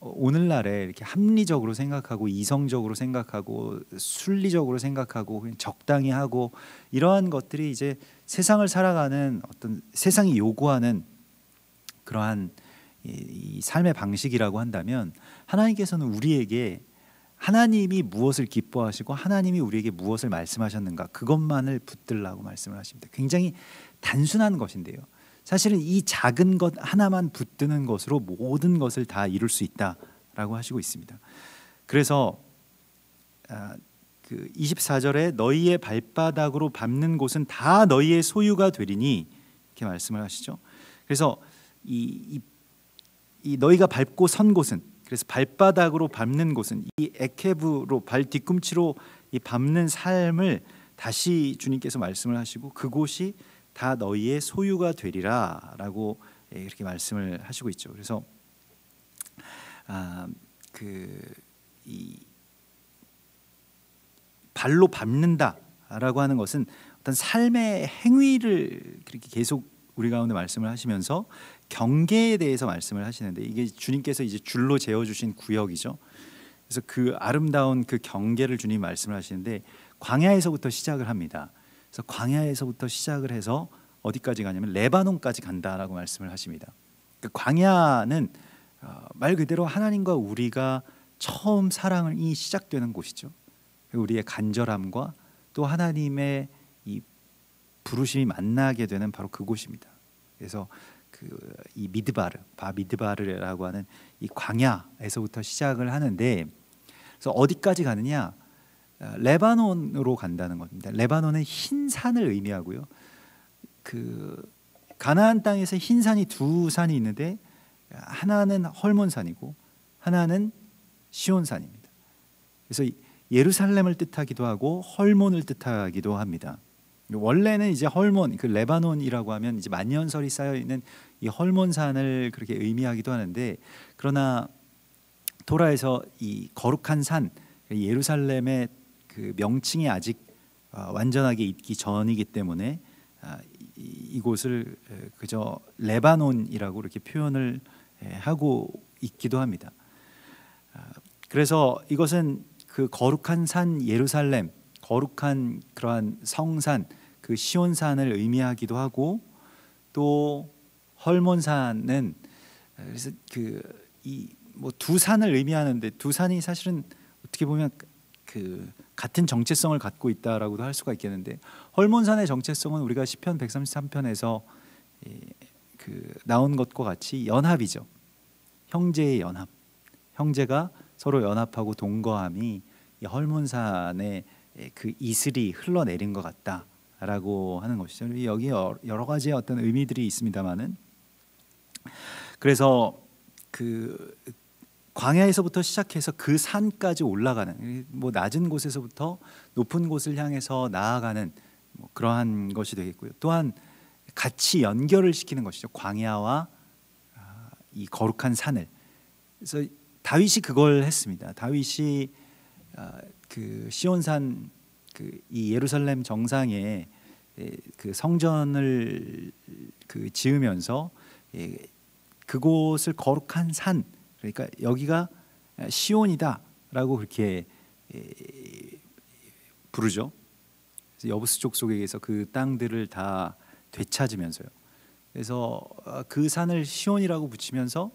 오늘날에 이렇게 합리적으로 생각하고 이성적으로 생각하고 순리적으로 생각하고 그냥 적당히 하고 이러한 것들이 이제 세상을 살아가는 어떤 세상이 요구하는 그러한 이 삶의 방식이라고 한다면, 하나님께서는 우리에게 하나님이 무엇을 기뻐하시고 하나님이 우리에게 무엇을 말씀하셨는가 그것만을 붙들라고 말씀을 하십니다. 굉장히 단순한 것인데요, 사실은 이 작은 것 하나만 붙드는 것으로 모든 것을 다 이룰 수 있다라고 하시고 있습니다. 그래서 그 24절에 너희의 발바닥으로 밟는 곳은 다 너희의 소유가 되리니 이렇게 말씀을 하시죠. 그래서 이 너희가 밟고 선 곳은, 그래서 발바닥으로 밟는 곳은 이 에케브로 발 뒤꿈치로 이 밟는 삶을 다시 주님께서 말씀을 하시고 그곳이 다 너희의 소유가 되리라라고 이렇게 말씀을 하시고 있죠. 그래서 이 발로 밟는다라고 하는 것은 어떤 삶의 행위를 그렇게 계속 우리 가운데 말씀을 하시면서 경계에 대해서 말씀을 하시는데, 이게 주님께서 이제 줄로 재어 주신 구역이죠. 그래서 그 아름다운 그 경계를 주님 말씀을 하시는데 광야에서부터 시작을 합니다. 그래서 광야에서부터 시작을 해서 어디까지 가냐면 레바논까지 간다라고 말씀을 하십니다. 그 광야는 말 그대로 하나님과 우리가 처음 사랑이 시작되는 곳이죠. 우리의 간절함과 또 하나님의 이 부르심이 만나게 되는 바로 그곳입니다. 그래서 이 미드바르, 바미드바르라고 하는 이 광야에서부터 시작을 하는데, 그래서 어디까지 가느냐? 레바논으로 간다는 겁니다. 레바논은 흰 산을 의미하고요. 그 가나안 땅에서 흰 산이 두 산이 있는데 하나는 헐몬산이고 하나는 시온산입니다. 그래서 예루살렘을 뜻하기도 하고 헐몬을 뜻하기도 합니다. 원래는 이제 헐몬, 그 레바논이라고 하면 이제 만년설이 쌓여 있는 이 헐몬산을 그렇게 의미하기도 하는데, 그러나 토라에서 이 거룩한 산 예루살렘의 그 명칭이 아직 완전하게 있기 전이기 때문에 이곳을 그저 레바논이라고 이렇게 표현을 하고 있기도 합니다. 그래서 이것은 그 거룩한 산 예루살렘, 거룩한 그러한 성산, 그 시온산을 의미하기도 하고, 또 헐몬산은 그래서 뭐 두 산을 의미하는데, 두 산이 사실은 어떻게 보면 그 같은 정체성을 갖고 있다라고도 할 수가 있겠는데, 헐몬산의 정체성은 우리가 시편 133편에서 그 나온 것과 같이 연합이죠. 형제의 연합, 형제가 서로 연합하고 동거함이 이 헐몬산의 그 이슬이 흘러내린 것 같다라고 하는 것이죠. 여기 여러 가지의 어떤 의미들이 있습니다만은, 그래서 그 광야에서부터 시작해서 그 산까지 올라가는, 뭐 낮은 곳에서부터 높은 곳을 향해서 나아가는 뭐 그러한 것이 되겠고요. 또한 같이 연결을 시키는 것이죠. 광야와 이 거룩한 산을. 그래서 다윗이 그걸 했습니다. 다윗이 그 시온산 이 예루살렘 정상에 그 성전을 그 지으면서 그곳을 거룩한 산, 그러니까 여기가 시온이다라고 그렇게 부르죠. 그래서 여부스 족속에게서 그 땅들을 다 되찾으면서요. 그래서 그 산을 시온이라고 붙이면서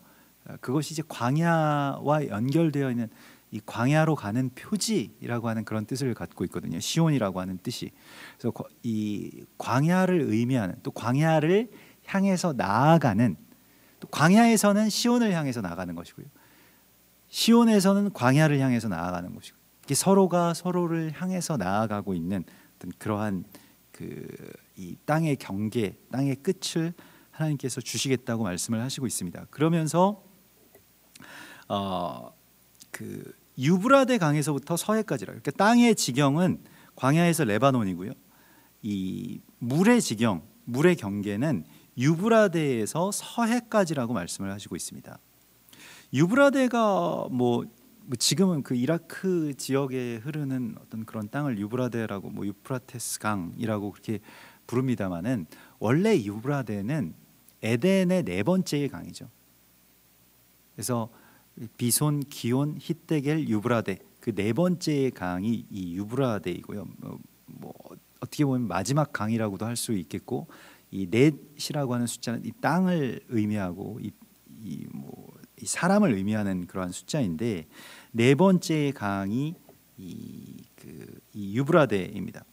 그것이 이제 광야와 연결되어 있는 이 광야로 가는 표지라고 하는 그런 뜻을 갖고 있거든요. 시온이라고 하는 뜻이. 그래서 이 광야를 의미하는, 또 광야를 향해서 나아가는, 또 광야에서는 시온을 향해서 나아가는 것이고요. 시온에서는 광야를 향해서 나아가는 것이고, 이게 서로가 서로를 향해서 나아가고 있는 어떤 그러한 이 땅의 경계, 땅의 끝을 하나님께서 주시겠다고 말씀을 하시고 있습니다. 그러면서 그 유브라데 강에서부터 서해까지라. 그러니까 땅의 지경은 광야에서 레바논이고요. 이 물의 지경, 물의 경계는 유브라데에서 서해까지라고 말씀을 하시고 있습니다. 유브라데가 뭐 지금은 그 이라크 지역에 흐르는 어떤 그런 땅을 유브라데라고 뭐 유프라테스 강이라고 그렇게 부릅니다만은 원래 유브라데는 에덴의 네 번째의 강이죠. 그래서 비손, 기온, 히데겔, 유브라데 그 네 번째의 강이 이 유브라데이고요. 뭐 어떻게 보면 마지막 강이라고도 할 수 있겠고, 이 넷이라고 하는 숫자는 이 땅을 의미하고 이 사람을 의미하는 그러한 숫자인데 네 번째의 강이 이 유브라데입니다.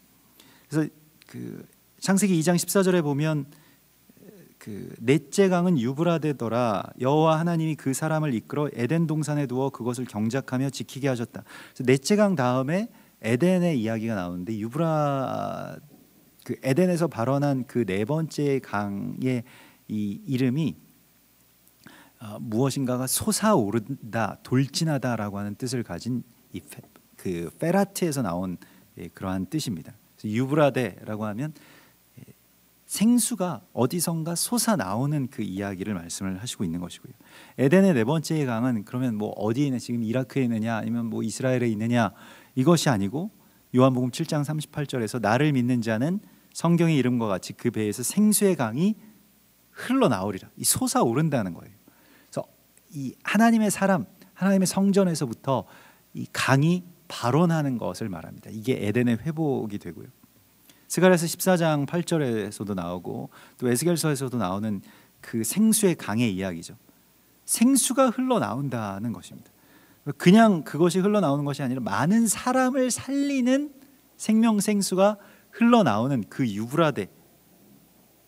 그래서 그 창세기 2장 14절에 보면 그 넷째 강은 유브라데더라. 여호와 하나님이 그 사람을 이끌어 에덴 동산에 두어 그것을 경작하며 지키게 하셨다. 그래서 넷째 강 다음에 에덴의 이야기가 나오는데 그 에덴에서 발원한 그 네 번째 강의 이 이름이 무엇인가가 솟아오른다, 돌진하다라고 하는 뜻을 가진 그 페라트에서 나온 그러한 뜻입니다. 유브라데라고 하면 생수가 어디선가 솟아 나오는 그 이야기를 말씀을 하시고 있는 것이고요. 에덴의 네 번째 강은 그러면 뭐 어디에 있는, 지금 이라크에 있느냐 아니면 뭐 이스라엘에 있느냐 이것이 아니고 요한복음 7장 38절에서 나를 믿는 자는 성경의 이름과 같이 그 배에서 생수의 강이 흘러나오리라. 이 솟아오른다는 거예요. 그래서 이 하나님의 사람, 하나님의 성전에서부터 이 강이 발원하는 것을 말합니다. 이게 에덴의 회복이 되고요. 스가랴서 14장 8절에서도 나오고 또 에스겔서에서도 나오는 그 생수의 강의 이야기죠. 생수가 흘러나온다는 것입니다. 그냥 그것이 흘러나오는 것이 아니라 많은 사람을 살리는 생명 생수가 흘러나오는 그 유브라데.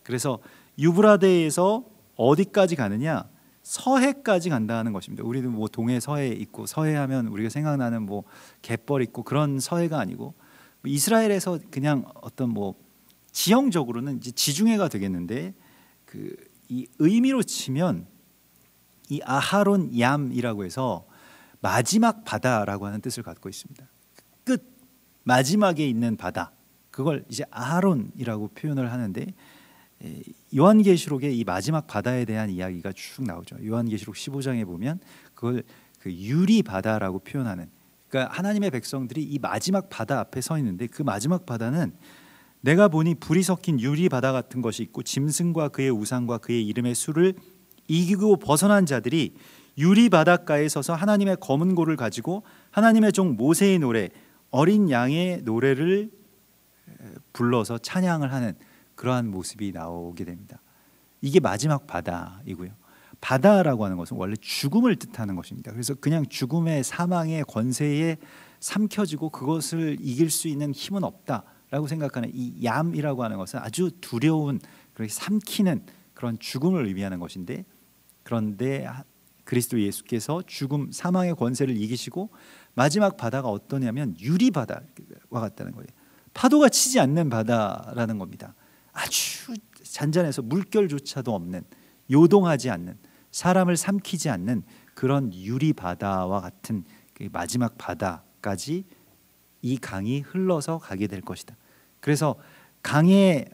그래서 유브라데에서 어디까지 가느냐? 서해까지 간다는 것입니다. 우리도 뭐 동해 서해 있고, 서해하면 우리가 생각나는 뭐 갯벌 있고 그런 서해가 아니고 이스라엘에서 그냥 어떤 뭐 지형적으로는 이제 지중해가 되겠는데 이 의미로 치면 이 아하론 얌이라고 해서 마지막 바다라고 하는 뜻을 갖고 있습니다. 끝, 마지막에 있는 바다, 그걸 이제 아하론이라고 표현을 하는데 요한계시록에 이 마지막 바다에 대한 이야기가 쭉 나오죠. 요한계시록 15장에 보면 그걸 그 유리 바다라고 표현하는, 그러니까 하나님의 백성들이 이 마지막 바다 앞에 서 있는데 그 마지막 바다는 내가 보니 불이 섞인 유리 바다 같은 것이 있고 짐승과 그의 우상과 그의 이름의 수를 이기고 벗어난 자들이 유리 바닷가에 서서 하나님의 검은 고를 가지고 하나님의 종 모세의 노래, 어린 양의 노래를 불러서 찬양을 하는 그러한 모습이 나오게 됩니다. 이게 마지막 바다이고요. 바다라고 하는 것은 원래 죽음을 뜻하는 것입니다. 그래서 그냥 죽음의 사망의 권세에 삼켜지고 그것을 이길 수 있는 힘은 없다라고 생각하는 이 얌이라고 하는 것은 아주 두려운, 그렇게 삼키는 그런 죽음을 의미하는 것인데, 그런데 그리스도 예수께서 죽음, 사망의 권세를 이기시고 마지막 바다가 어떠냐면 유리 바다와 같다는 거예요. 파도가 치지 않는 바다라는 겁니다. 아주 잔잔해서 물결조차도 없는, 요동하지 않는, 사람을 삼키지 않는 그런 유리 바다와 같은 그 마지막 바다까지 이 강이 흘러서 가게 될 것이다. 그래서 강의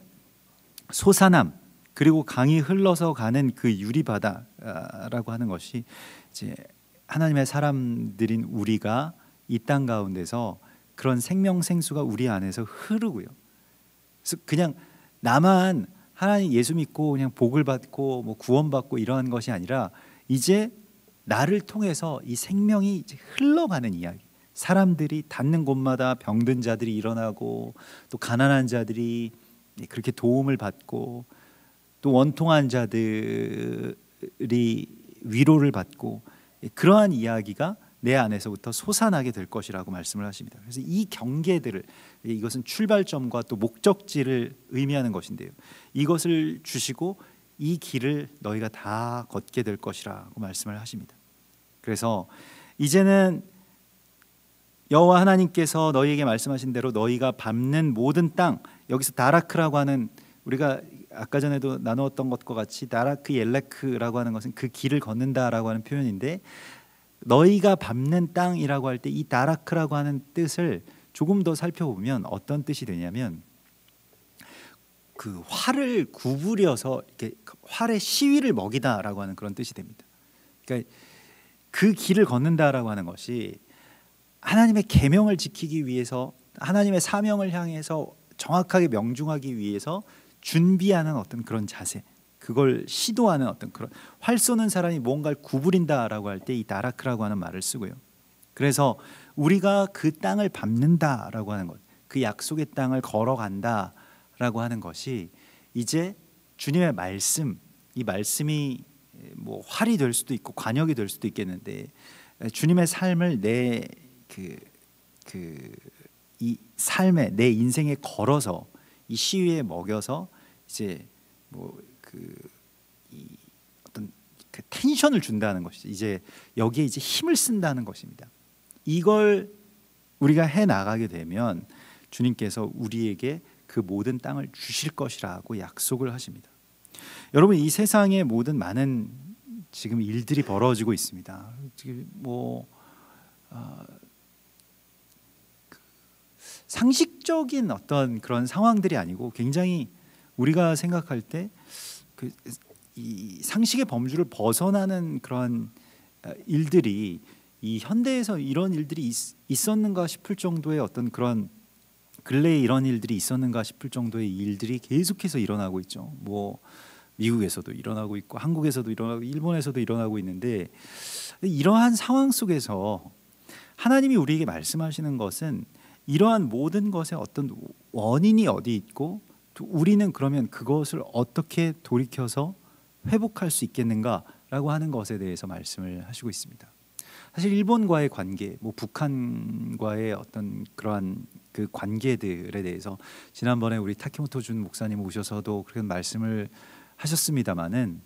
솟아남, 그리고 강이 흘러서 가는 그 유리 바다라고 하는 것이 이제 하나님의 사람들인 우리가 이 땅 가운데서 그런 생명 생수가 우리 안에서 흐르고요. 그래서 그냥 나만 하나님 예수 믿고 그냥 복을 받고 뭐 구원받고 이러한 것이 아니라 이제 나를 통해서 이 생명이 이제 흘러가는 이야기. 사람들이 닿는 곳마다 병든 자들이 일어나고, 또 가난한 자들이 그렇게 도움을 받고, 또 원통한 자들이 위로를 받고, 그러한 이야기가 내 안에서부터 솟아나게 될 것이라고 말씀을 하십니다. 그래서 이 경계들을, 이것은 출발점과 또 목적지를 의미하는 것인데요, 이것을 주시고 이 길을 너희가 다 걷게 될 것이라고 말씀을 하십니다. 그래서 이제는 여호와 하나님께서 너희에게 말씀하신 대로 너희가 밟는 모든 땅, 여기서 다라크라고 하는, 우리가 아까 전에도 나누었던 것과 같이 다라크 엘레크라고 하는 것은 그 길을 걷는다라고 하는 표현인데, 너희가 밟는 땅이라고 할 때 이 다라크라고 하는 뜻을 조금 더 살펴보면 어떤 뜻이 되냐면, 그 활을 구부려서 이렇게 활의 시위를 먹이다라고 하는 그런 뜻이 됩니다. 그러니까 그 길을 걷는다라고 하는 것이 하나님의 계명을 지키기 위해서, 하나님의 사명을 향해서 정확하게 명중하기 위해서 준비하는 어떤 그런 자세, 그걸 시도하는 어떤 그런, 활 쏘는 사람이 뭔가를 구부린다라고 할 때 이 나라크라고 하는 말을 쓰고요. 그래서 우리가 그 땅을 밟는다라고 하는 것, 그 약속의 땅을 걸어간다라고 하는 것이 이제 주님의 말씀, 이 말씀이 뭐 활이 될 수도 있고 관역이 될 수도 있겠는데, 주님의 삶을 내 이 삶에, 내 인생에 걸어서 이 시위에 먹여서 이제 뭐 이 어떤 그 텐션을 준다는 것이죠. 이제 여기에 이제 힘을 쓴다는 것입니다. 이걸 우리가 해 나가게 되면 주님께서 우리에게 그 모든 땅을 주실 것이라고 약속을 하십니다. 여러분, 이 세상에 모든 많은 지금 일들이 벌어지고 있습니다. 지금 뭐 상식적인 어떤 그런 상황들이 아니고 굉장히 우리가 생각할 때 이 상식의 범주를 벗어나는 그런 일들이, 이 현대에서 이런 일들이 있었는가 싶을 정도의 어떤 그런, 근래에 이런 일들이 있었는가 싶을 정도의 일들이 계속해서 일어나고 있죠. 뭐 미국에서도 일어나고 있고, 한국에서도 일어나고, 일본에서도 일어나고 있는데, 이러한 상황 속에서 하나님이 우리에게 말씀하시는 것은 이러한 모든 것의 어떤 원인이 어디 있고, 또 우리는 그러면 그것을 어떻게 돌이켜서 회복할 수 있겠는가라고 하는 것에 대해서 말씀을 하시고 있습니다. 사실 일본과의 관계, 뭐 북한과의 어떤 그러한 그 관계들에 대해서 지난번에 우리 타케모토 준 목사님 오셔서도 그런 말씀을 하셨습니다마는,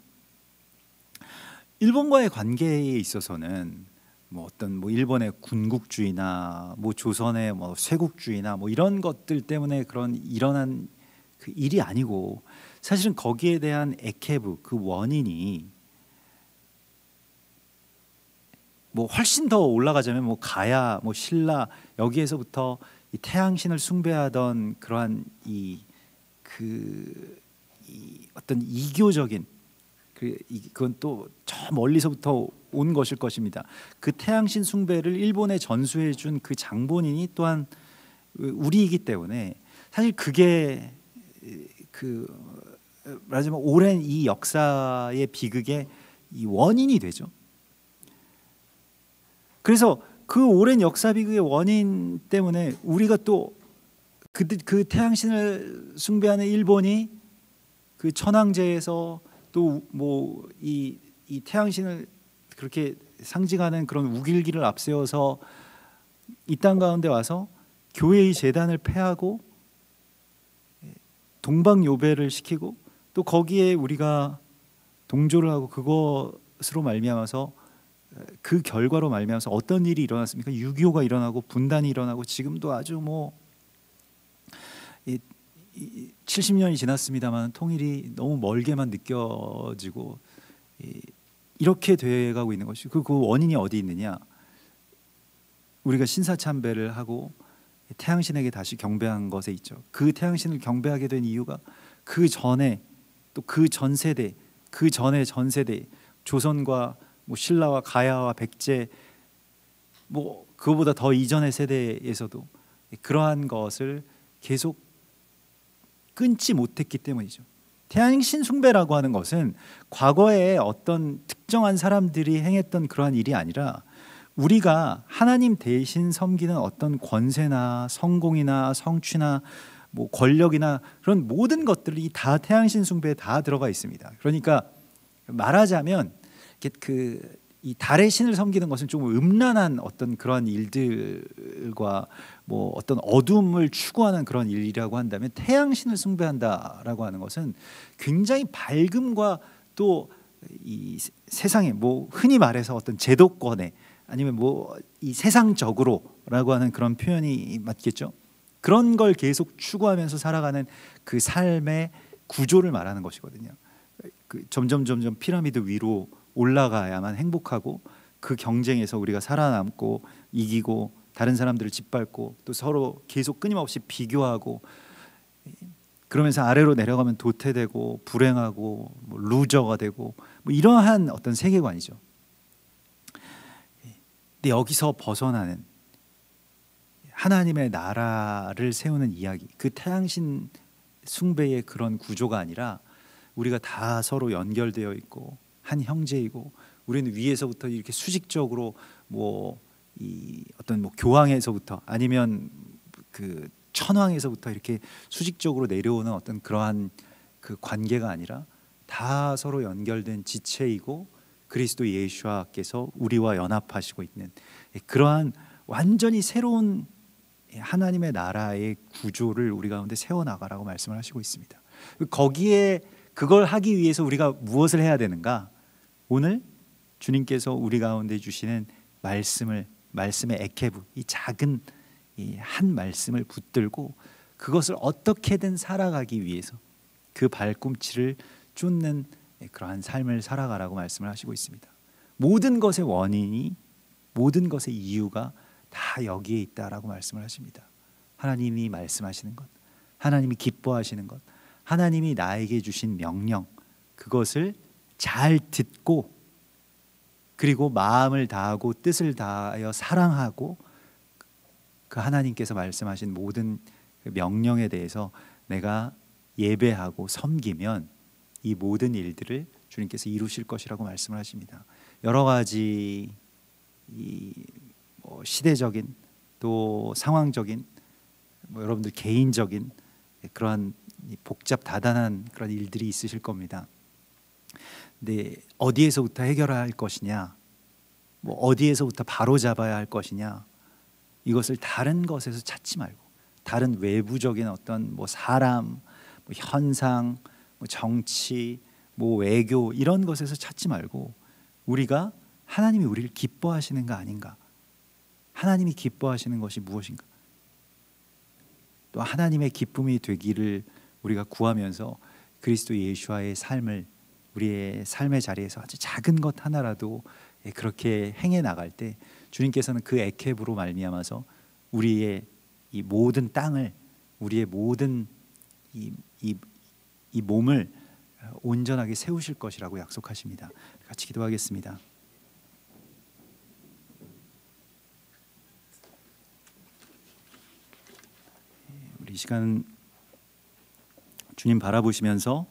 일본과의 관계에 있어서는 뭐 어떤 뭐 일본의 군국주의나 뭐 조선의 뭐 쇄국주의나 뭐 이런 것들 때문에 그런 일어난 그 일이 아니고, 사실은 거기에 대한 액해부, 그 원인이 뭐 훨씬 더 올라가자면 뭐 가야, 뭐 신라, 여기에서부터 이 태양신을 숭배하던 그러한 이 어떤 이교적인 그건 또 저 멀리서부터 온 것일 것입니다. 그 태양신 숭배를 일본에 전수해 준 그 장본인이 또한 우리이기 때문에, 사실 그게 말하자면 오랜 이 역사의 비극의 이 원인이 되죠. 그래서 그 오랜 역사 비극의 원인 때문에 우리가 또 그 태양신을 숭배하는 일본이 그 천황제에서 또 뭐 이 태양신을 그렇게 상징하는 그런 우길기를 앞세워서 이 땅 가운데 와서 교회의 제단을 폐하고 동방요배를 시키고, 또 거기에 우리가 동조를 하고, 그것으로 말미암아서 그 결과로 말미암아서 어떤 일이 일어났습니까? 6.25가 일어나고 분단이 일어나고, 지금도 아주 뭐 70년이 지났습니다만 통일이 너무 멀게만 느껴지고 이렇게 돼가고 있는 것이, 그 원인이 어디 있느냐? 우리가 신사참배를 하고 태양신에게 다시 경배한 것에 있죠. 그 태양신을 경배하게 된 이유가 그 전에, 또 그 전 세대, 그 전에 전 세대, 조선과 뭐 신라와 가야와 백제, 뭐 그거보다 더 이전의 세대에서도 그러한 것을 계속 끊지 못했기 때문이죠. 태양신 숭배라고 하는 것은 과거에 어떤 특정한 사람들이 행했던 그러한 일이 아니라, 우리가 하나님 대신 섬기는 어떤 권세나 성공이나 성취나 뭐 권력이나 그런 모든 것들이 다 태양신 숭배에 다 들어가 있습니다. 그러니까 말하자면 이 달의 신을 섬기는 것은 좀 음란한 어떤 그런 일들과 뭐 어떤 어둠을 추구하는 그런 일이라고 한다면, 태양신을 숭배한다라고 하는 것은 굉장히 밝음과 또 이 세상에 뭐 흔히 말해서 어떤 제도권에, 아니면 뭐 이 세상적으로라고 하는 그런 표현이 맞겠죠. 그런 걸 계속 추구하면서 살아가는 그 삶의 구조를 말하는 것이거든요. 점점 피라미드 위로 올라가야만 행복하고, 그 경쟁에서 우리가 살아남고 이기고 다른 사람들을 짓밟고 또 서로 계속 끊임없이 비교하고, 그러면서 아래로 내려가면 도태되고 불행하고 뭐 루저가 되고 뭐 이러한 어떤 세계관이죠. 근데 여기서 벗어나는 하나님의 나라를 세우는 이야기, 그 태양신 숭배의 그런 구조가 아니라 우리가 다 서로 연결되어 있고 한 형제이고 우리는 위에서부터 이렇게 수직적으로 뭐 이 어떤 뭐 교황에서부터 아니면 그 천황에서부터 이렇게 수직적으로 내려오는 어떤 그러한 그 관계가 아니라 다 서로 연결된 지체이고 그리스도 예수와께서 우리와 연합하시고 있는 그러한 완전히 새로운 하나님의 나라의 구조를 우리 가운데 세워나가라고 말씀을 하시고 있습니다. 거기에 그걸 하기 위해서 우리가 무엇을 해야 되는가? 오늘 주님께서 우리 가운데 주시는 말씀의 에케브, 이 작은 이 한 말씀을 붙들고 그것을 어떻게든 살아가기 위해서 그 발꿈치를 쫓는 그러한 삶을 살아가라고 말씀을 하시고 있습니다. 모든 것의 원인이, 모든 것의 이유가 다 여기에 있다라고 말씀을 하십니다. 하나님이 말씀하시는 것, 하나님이 기뻐하시는 것, 하나님이 나에게 주신 명령, 그것을 잘 듣고 그리고 마음을 다하고 뜻을 다하여 사랑하고 그 하나님께서 말씀하신 모든 명령에 대해서 내가 예배하고 섬기면 이 모든 일들을 주님께서 이루실 것이라고 말씀을 하십니다. 여러 가지 시대적인 또 상황적인 여러분들 개인적인 그러한 복잡 다단한 그런 일들이 있으실 겁니다. 근데 어디에서부터 해결할 것이냐, 뭐 어디에서부터 바로 잡아야 할 것이냐, 이것을 다른 것에서 찾지 말고 다른 외부적인 어떤 뭐 사람, 뭐 현상, 뭐 정치, 뭐 외교 이런 것에서 찾지 말고 우리가 하나님이 우리를 기뻐하시는 거 아닌가? 하나님이 기뻐하시는 것이 무엇인가? 또 하나님의 기쁨이 되기를 우리가 구하면서 그리스도 예수와의 삶을 우리의 삶의 자리에서 아주 작은 것 하나라도 그렇게 행해 나갈 때 주님께서는 그 에케브로 말미암아서 우리의 이 모든 땅을, 우리의 모든 이 몸을 온전하게 세우실 것이라고 약속하십니다. 같이 기도하겠습니다. 우리 이 시간 주님 바라보시면서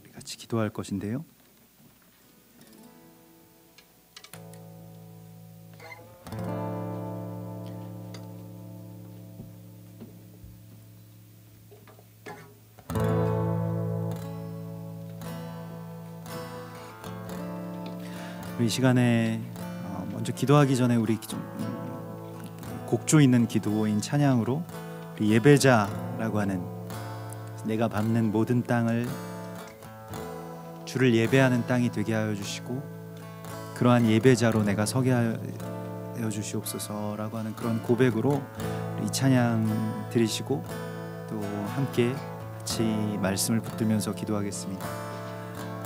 우리 같이 기도할 것인데요. 우리 이 시간에 먼저 기도하기 전에 우리 좀 곡조 있는 기도인 찬양으로 우리 예배자라고 하는 내가 밟는 모든 땅을 주를 예배하는 땅이 되게 하여 주시고 그러한 예배자로 내가 서게 하여 주시옵소서라고 하는 그런 고백으로 이 찬양 드리시고 또 함께 같이 말씀을 붙들면서 기도하겠습니다.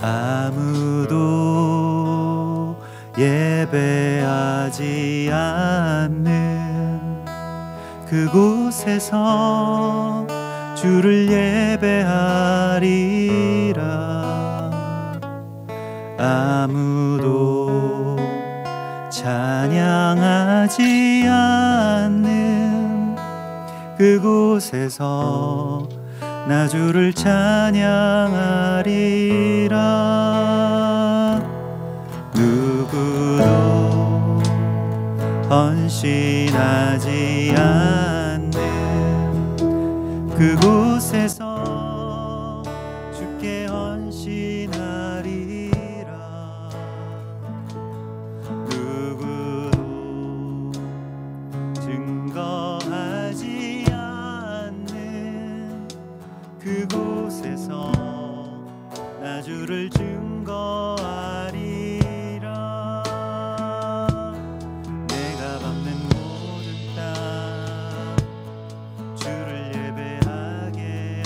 아무도 예배하지 않는 그곳에서 주를 예배하리라. 아무도 찬양하지 않는 그곳에서 나 주를 찬양하리라. 누구도 헌신하지 않는 그곳에서 주께 헌신하리라. 누구도 증거하지 않는 그곳에서 나 주를 증거하리라. 내가 밟는 모든 땅 주를 예배하게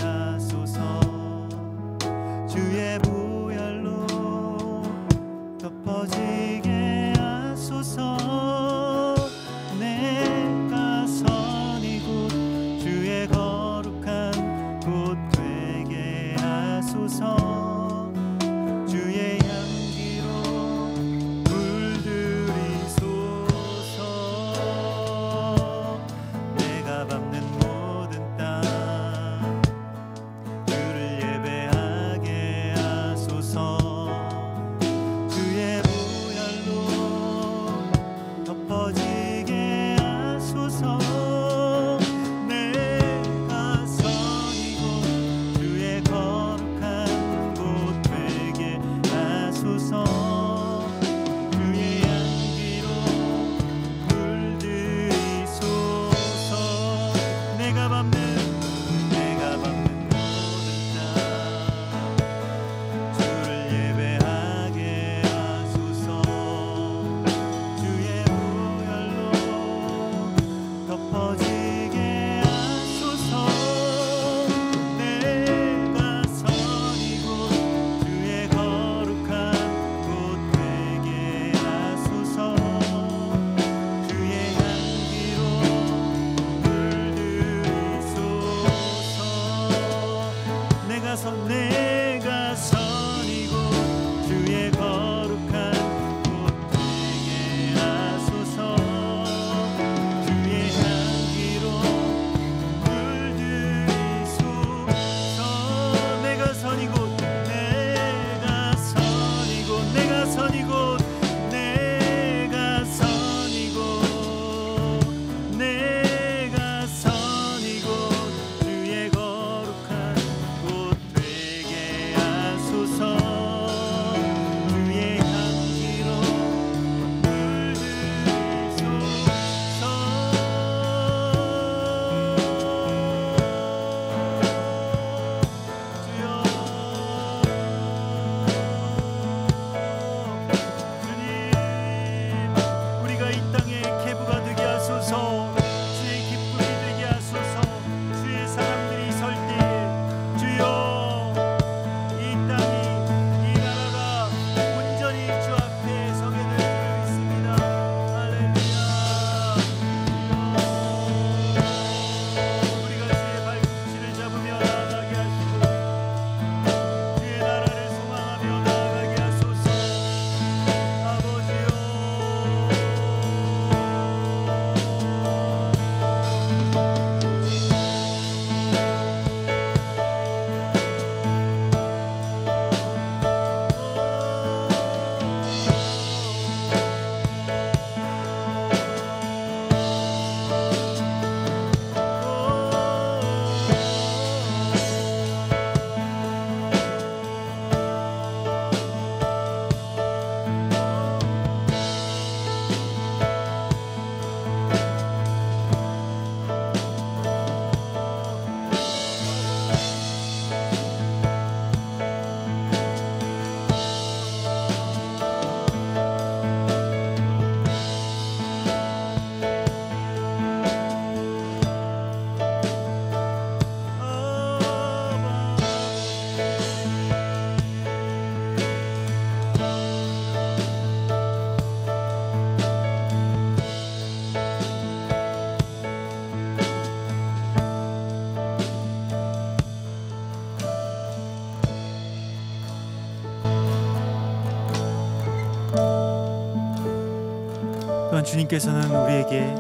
또한 주님께서는 우리에게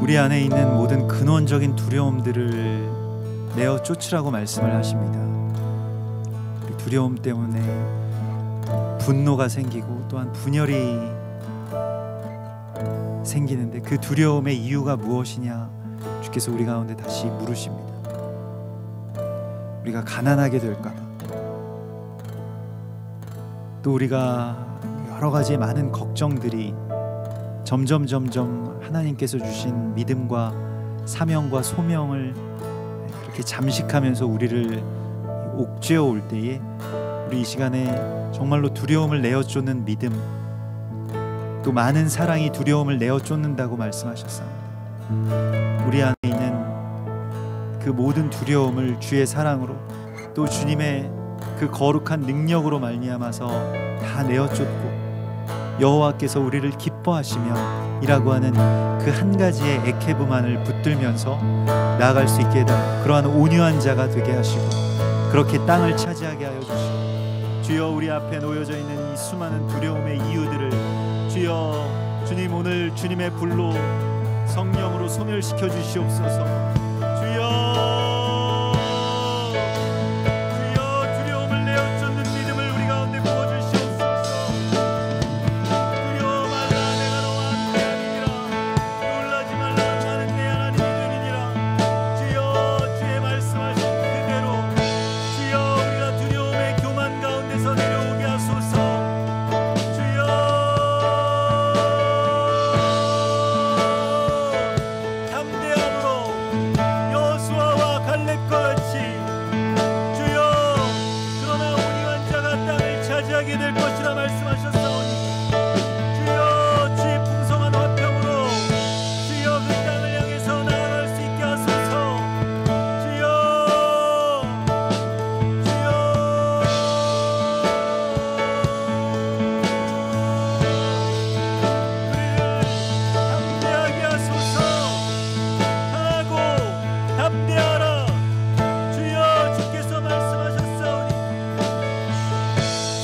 우리 안에 있는 모든 근원적인 두려움들을 내어 쫓으라고 말씀을 하십니다. 그 두려움 때문에 분노가 생기고 또한 분열이 생기는데 그 두려움의 이유가 무엇이냐 주께서 우리 가운데 다시 물으십니다. 우리가 가난하게 될까 봐, 또 우리가 여러 가지 많은 걱정들이 점점 하나님께서 주신 믿음과 사명과 소명을 그렇게 잠식하면서 우리를 옥죄어 올 때에 우리 이 시간에 정말로 두려움을 내어 쫓는 믿음, 또 많은 사랑이 두려움을 내어 쫓는다고 말씀하셨습니다. 우리 안에 있는 그 모든 두려움을 주의 사랑으로 또 주님의 그 거룩한 능력으로 말미암아서 다 내어 쫓고 여호와께서 우리를 기뻐하시며 이라고 하는 그 한 가지의 에케브만을 붙들면서 나아갈 수 있게 해달라. 그러한 온유한 자가 되게 하시고 그렇게 땅을 차지하게 하여 주시고, 주여 우리 앞에 놓여져 있는 이 수많은 두려움의 이유들을 주여 주님 오늘 주님의 불로 성령으로 소멸시켜 주시옵소서. 주여 두려움을 내어 쫓는 믿음을 우리 가운데 부어주시옵소서. 두려워 말라, 내가 너와 함께 하니라. 놀라지 말라, 나는 내 하나님이 되니라. 주여 주의 말씀하신 그대로 주여 우리가 두려움의 교만 가운데서 내려오게 하소서.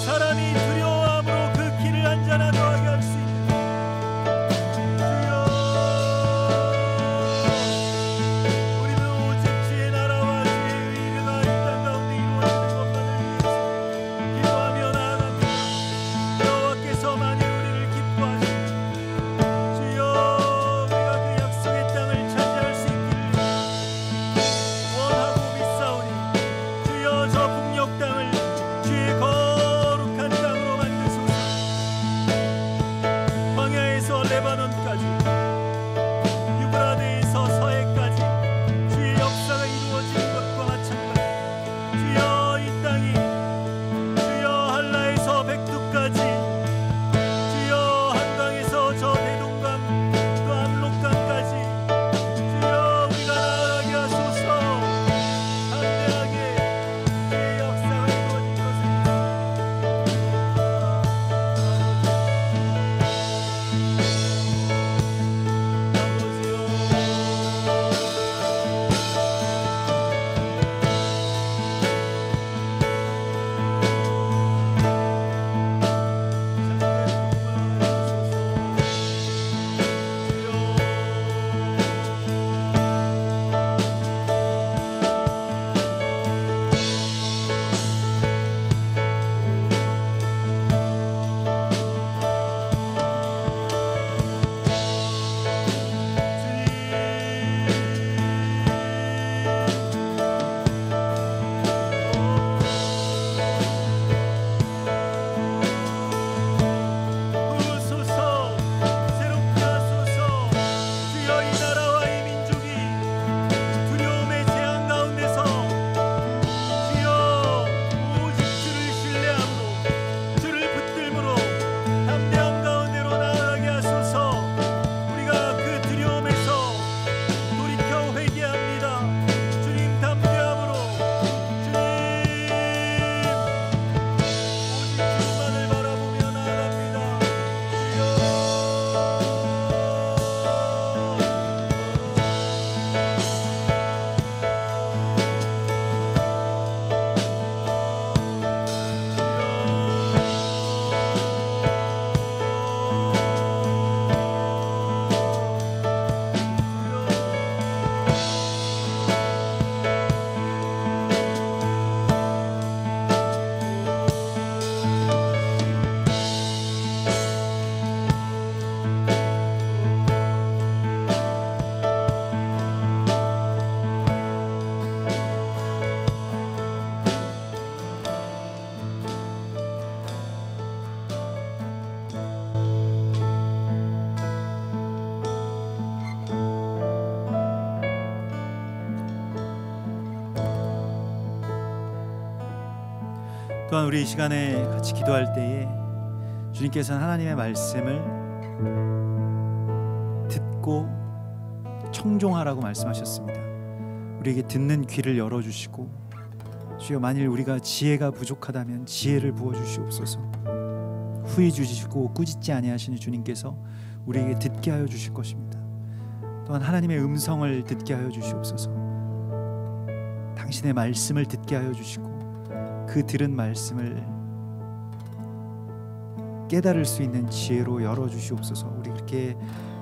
사람이 두려워함으로 그 또한 우리 이 시간에 같이 기도할 때에 주님께서는 하나님의 말씀을 듣고 청종하라고 말씀하셨습니다. 우리에게 듣는 귀를 열어주시고, 주여 만일 우리가 지혜가 부족하다면 지혜를 부어주시옵소서. 후히 주시고 꾸짖지 아니하시는 주님께서 우리에게 듣게 하여 주실 것입니다. 또한 하나님의 음성을 듣게 하여 주시옵소서. 당신의 말씀을 듣게 하여 주시고 그 들은 말씀을 깨달을 수 있는 지혜로 열어주시옵소서. 우리 그렇게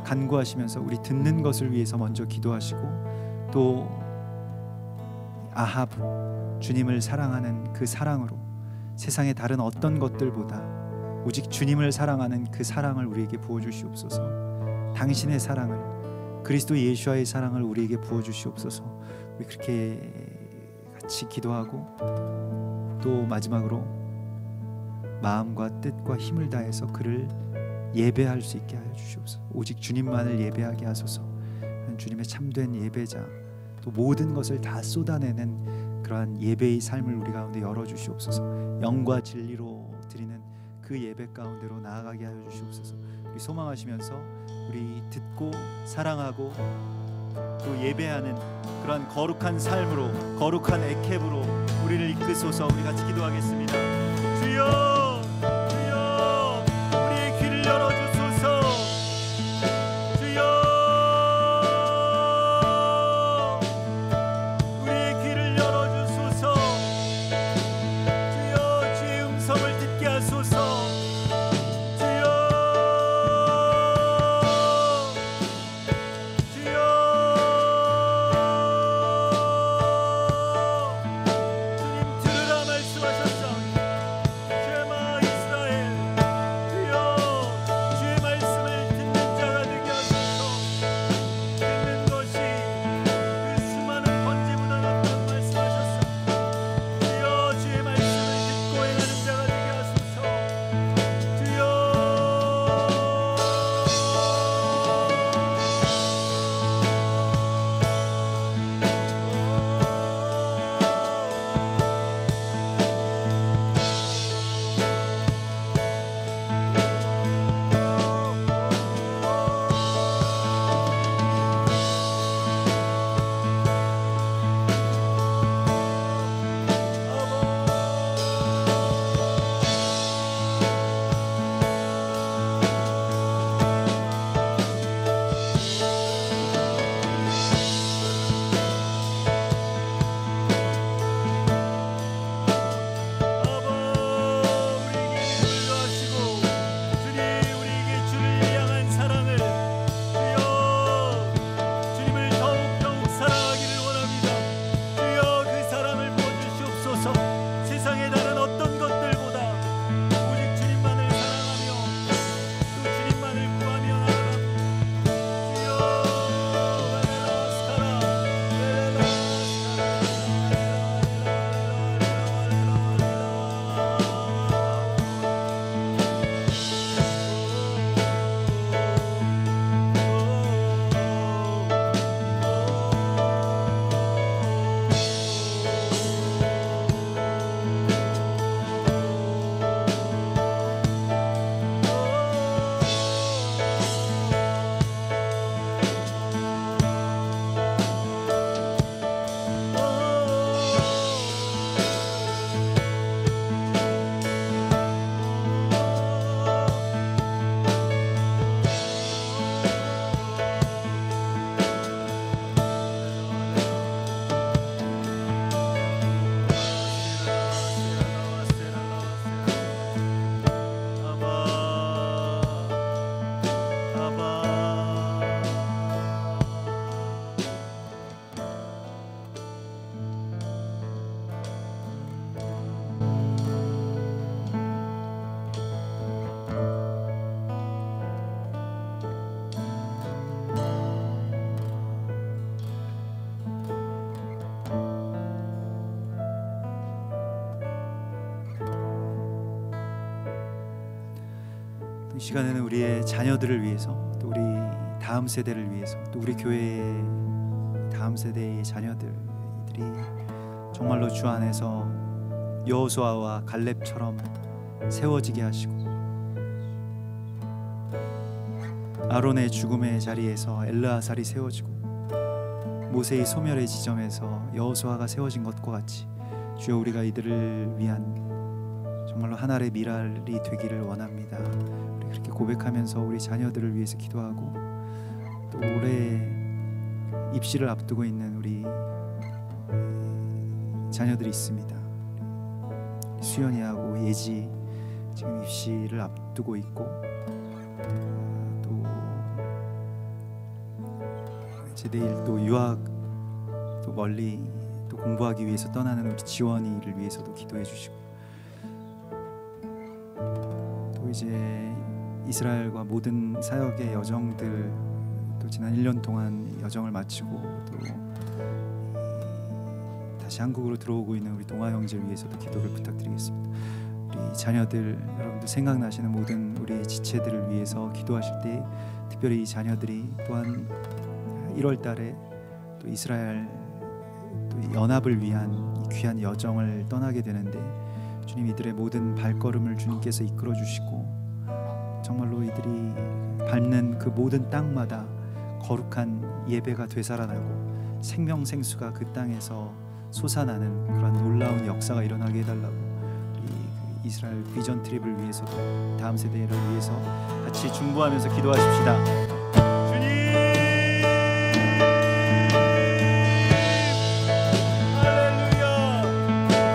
간구하시면서 우리 듣는 것을 위해서 먼저 기도하시고, 또 아합 주님을 사랑하는 그 사랑으로 세상의 다른 어떤 것들보다 오직 주님을 사랑하는 그 사랑을 우리에게 부어주시옵소서. 당신의 사랑을, 그리스도 예수와의 사랑을 우리에게 부어주시옵소서. 우리 그렇게 같이 기도하고, 또 마지막으로 마음과 뜻과 힘을 다해서 그를 예배할 수 있게 하여 주시옵소서. 오직 주님만을 예배하게 하소서. 주님의 참된 예배자, 또 모든 것을 다 쏟아내는 그러한 예배의 삶을 우리 가운데 열어주시옵소서. 영과 진리로 드리는 그 예배 가운데로 나아가게 하여 주시옵소서. 우리 소망하시면서 우리 듣고 사랑하고 또 예배하는 그러한 거룩한 삶으로, 거룩한 액캡으로 우리를 이끄소서. 우리 같이 기도하겠습니다. 주여, 주여, 우리의 귀를 열어주소서. 주여, 우리의 귀를 열어주소서. 주여, 주의 음성을 듣게 하소서. 이 시간에는 우리의 자녀들을 위해서, 또 우리 다음 세대를 위해서, 또 우리 교회의 다음 세대의 자녀들이 정말로 주 안에서 여호수아와 갈렙처럼 세워지게 하시고 아론의 죽음의 자리에서 엘르아살이 세워지고 모세의 소멸의 지점에서 여호수아가 세워진 것과 같이 주여 우리가 이들을 위한 정말로 하나의 미랄이 되기를 원합니다. 우리 그렇게 고백하면서 우리 자녀들을 위해서 기도하고 또 올해 입시를 앞두고 있는 우리 자녀들이 있습니다. 수연이하고 예지 지금 입시를 앞두고 있고 또 이제 내일 또 유학 또 멀리 또 공부하기 위해서 떠나는 우리 지원이를 위해서도 기도해 주시고 또 이제 이스라엘과 모든 사역의 여정들 또 지난 1년 동안 여정을 마치고 또 다시 한국으로 들어오고 있는 우리 동아 형제를 위해서도 기도를 부탁드리겠습니다. 우리 자녀들 여러분들 생각나시는 모든 우리 지체들을 위해서 기도하실 때 특별히 이 자녀들이 또한 1월 달에 또 이스라엘 또 연합을 위한 이 귀한 여정을 떠나게 되는데 주님 이들의 모든 발걸음을 주님께서 이끌어 주시고 정말로 이들이 밟는 그 모든 땅마다 거룩한 예배가 되살아나고 생명생수가 그 땅에서 솟아나는 그런 놀라운 역사가 일어나게 해달라고 우리 그 이스라엘 비전 트립을 위해서도 다음 세대를 위해서 같이 중보하면서 기도하십시다. 주님 할렐루야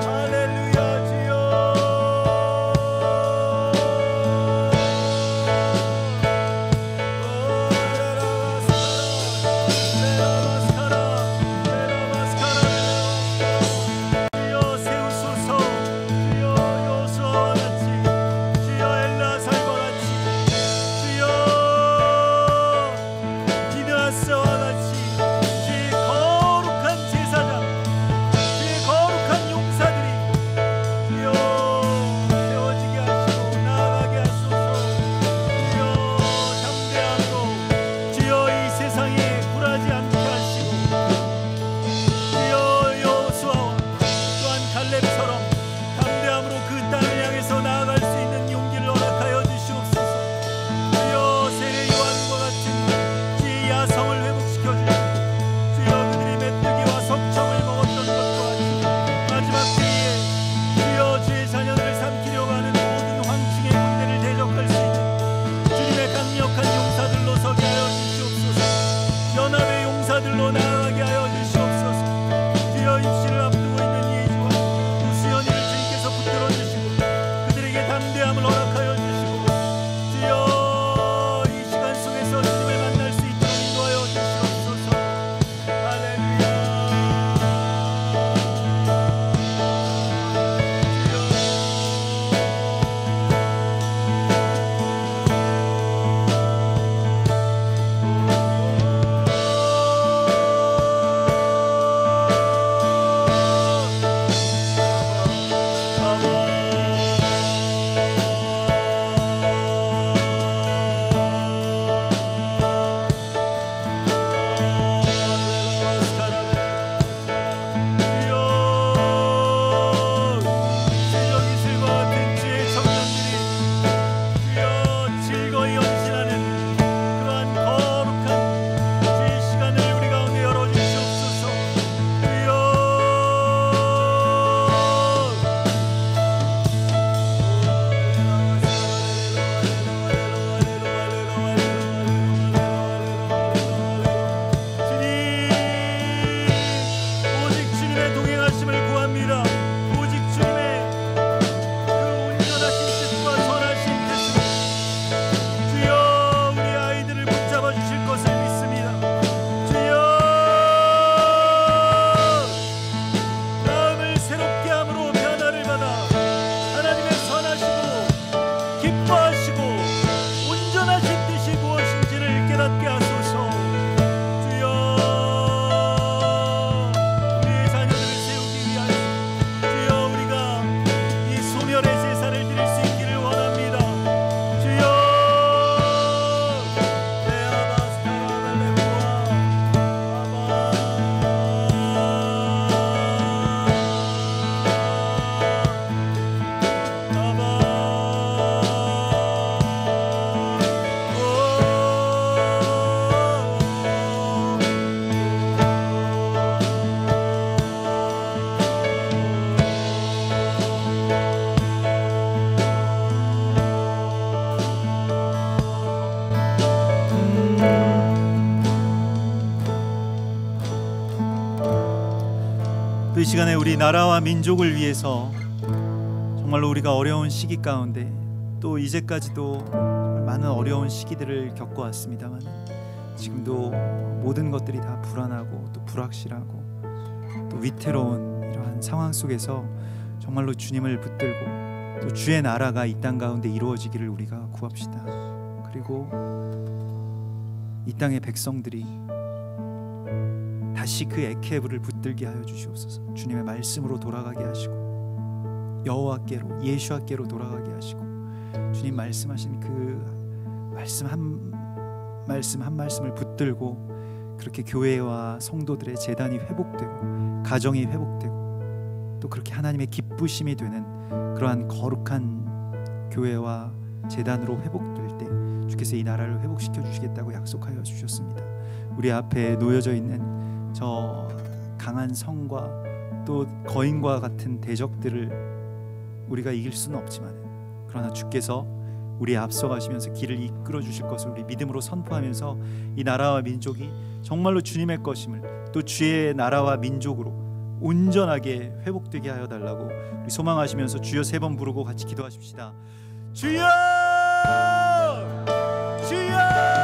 할렐루야 주여 주여 또 이 시간에 우리 나라와 민족을 위해서 정말로 우리가 어려운 시기 가운데 또 이제까지도 정말 많은 어려운 시기들을 겪어왔습니다만 지금도 모든 것들이 다 불안하고 또 불확실하고 또 위태로운 이러한 상황 속에서 정말로 주님을 붙들고 또 주의 나라가 이 땅 가운데 이루어지기를 우리가 구합시다. 그리고 이 땅의 백성들이 다시 그 에케브를 붙들게 하여 주시옵소서. 주님의 말씀으로 돌아가게 하시고 여호와께로 예수와께로 돌아가게 하시고 주님 말씀하신 그 말씀 한 말씀을 붙들고 그렇게 교회와 성도들의 재단이 회복되고 가정이 회복되고 또 그렇게 하나님의 기쁘심이 되는 그러한 거룩한 교회와 재단으로 회복될 때 주께서 이 나라를 회복시켜 주시겠다고 약속하여 주셨습니다. 우리 앞에 놓여져 있는 저 강한 성과 또 거인과 같은 대적들을 우리가 이길 수는 없지만 그러나 주께서 우리 앞서가시면서 길을 이끌어 주실 것을 우리 믿음으로 선포하면서 이 나라와 민족이 정말로 주님의 것임을 또 주의 나라와 민족으로 온전하게 회복되게 하여 달라고 우리 소망하시면서 주여 3번 부르고 같이 기도하십시다. 주여! 주여!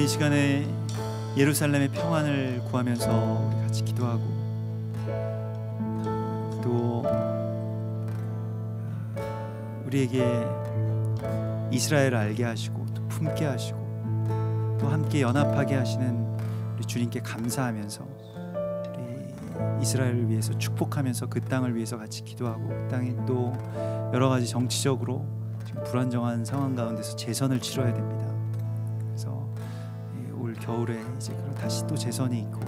이 시간에 예루살렘의 평안을 구하면서 우리 같이 기도하고, 또 우리에게 이스라엘을 알게 하시고 또 품게 하시고 또 함께 연합하게 하시는 우리 주님께 감사하면서 우리 이스라엘을 위해서 축복하면서 그 땅을 위해서 같이 기도하고, 그 땅이 또 여러 가지 정치적으로 지금 불안정한 상황 가운데서 재선을 치러야 됩니다. 그래서 올 겨울에 이제 다시 또 재선이 있고,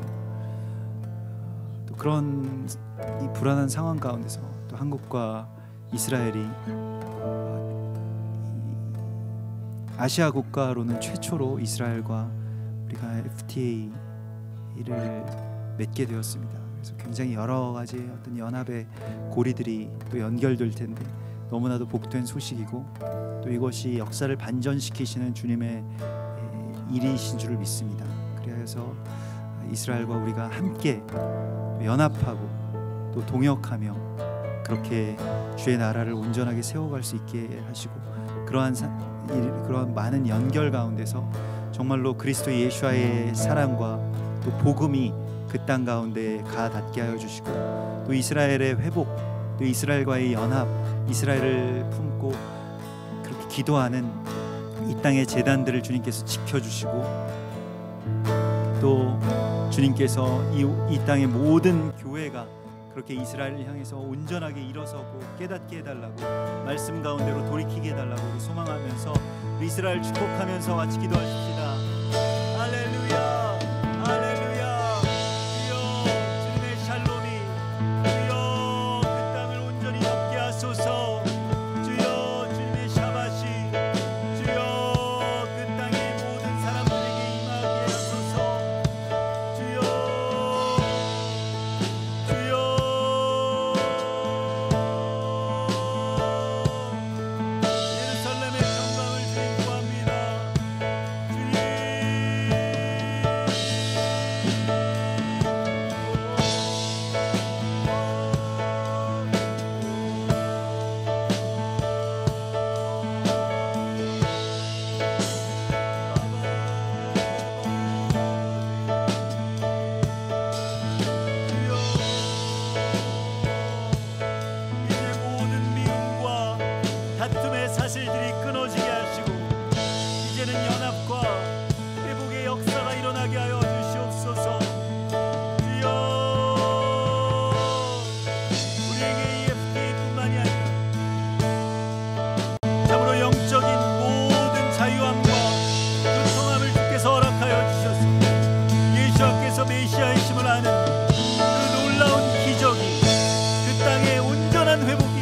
또 그런 이 불안한 상황 가운데서 또 한국과 이스라엘이 아시아 국가로는 최초로 이스라엘과 우리가 FTA를 맺게 되었습니다. 그래서 굉장히 여러 가지 어떤 연합의 고리들이 또 연결될 텐데 너무나도 복된 소식이고, 또 이것이 역사를 반전시키시는 주님의 일이신 줄을 믿습니다. 그래서 이스라엘과 우리가 함께 연합하고 또 동역하며 그렇게 주의 나라를 온전하게 세워갈 수 있게 하시고, 그러한 많은 연결 가운데서 정말로 그리스도 예수와의 사랑과 또 복음이 그 땅 가운데 가 닿게 하여 주시고, 또 이스라엘의 회복, 또 이스라엘과의 연합, 이스라엘을 품고 그렇게 기도하는 이 땅의 제단들을 주님께서 지켜주시고, 또 주님께서 이 땅의 모든 교회가 그렇게 이스라엘을 향해서 온전하게 일어서고 깨닫게 해달라고, 말씀 가운데로 돌이키게 해달라고 우리 소망하면서 우리 이스라엘 축복하면서 같이 기도하십시다. 할렐루야, 할렐루야. 주여 주님의 샬롬이 주여 그 땅을 온전히 덮게 하소서. 주여 주님의 샤바시 주여 그 땅의 모든 사람들에게 임하게 하소서. 주여 주여 예루살렘의 평강을 주님 구합니다. 주님 이제 모든 미움과 다툼의 사슬들이 끊어지게 하시고, 이제는 연합과 회복의 역사가 일어나게 하여 주시옵소서. 주여 우리에게 이 FTA뿐만이 아니라 참으로 영적인 모든 자유함과 교통함을 주께서 허락하여 주셔서 예수께서 메시아이심을 아는 그 놀라운 기적이 그 땅의 온전한 회복이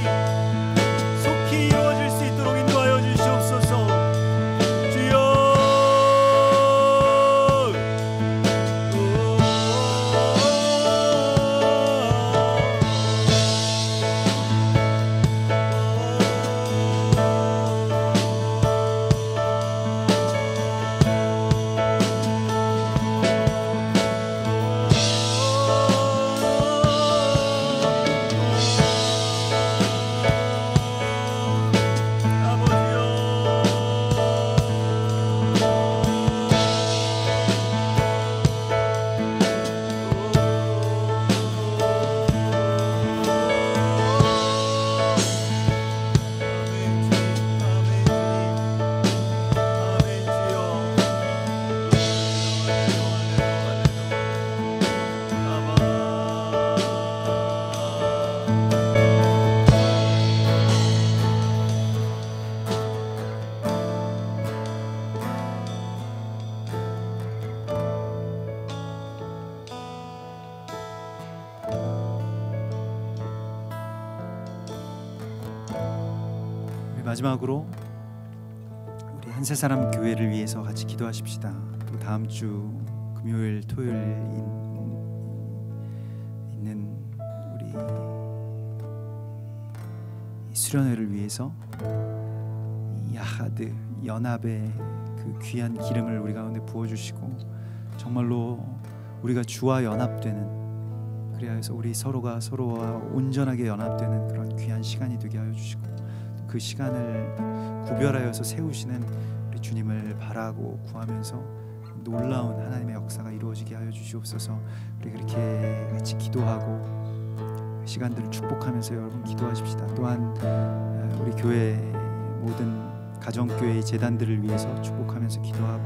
속히 이루어질 수 있도록 인도하여 주시옵소서. 주여 마지막으로 우리 한세사람 교회를 위해서 같이 기도하십시다. 또 다음 주 금요일 토요일 있는 우리 이 수련회를 위해서 이 야하드 연합의 그 귀한 기름을 우리 가운데 부어주시고, 정말로 우리가 주와 연합되는, 그래야 해서 우리 서로가 서로와 온전하게 연합되는 그런 귀한 시간이 되게 하여 주시고, 그 시간을 구별하여서 세우시는 우리 주님을 바라고 구하면서 놀라운 하나님의 역사가 이루어지게 하여 주시옵소서. 우리 그렇게 같이 기도하고 시간들을 축복하면서 여러분 기도하십시다. 또한 우리 교회 모든 가정교회의 재단들을 위해서 축복하면서 기도하고,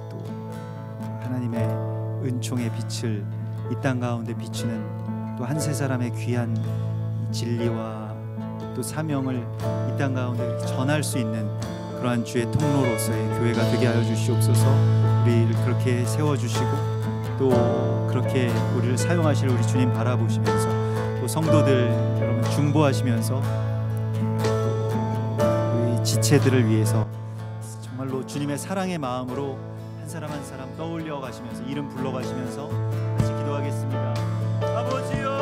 또 하나님의 은총의 빛을 이 땅 가운데 비추는 또 한 세 사람의 귀한 진리와 또 사명을 이 땅 가운데 이렇게 전할 수 있는 그러한 주의 통로로서의 교회가 되게 하여 주시옵소서. 우리를 그렇게 세워주시고 또 그렇게 우리를 사용하실 우리 주님 바라보시면서, 또 성도들 여러분 중보하시면서, 또 우리 지체들을 위해서 정말로 주님의 사랑의 마음으로 한 사람 한 사람 떠올려 가시면서 이름 불러 가시면서 같이 기도하겠습니다. 아버지요,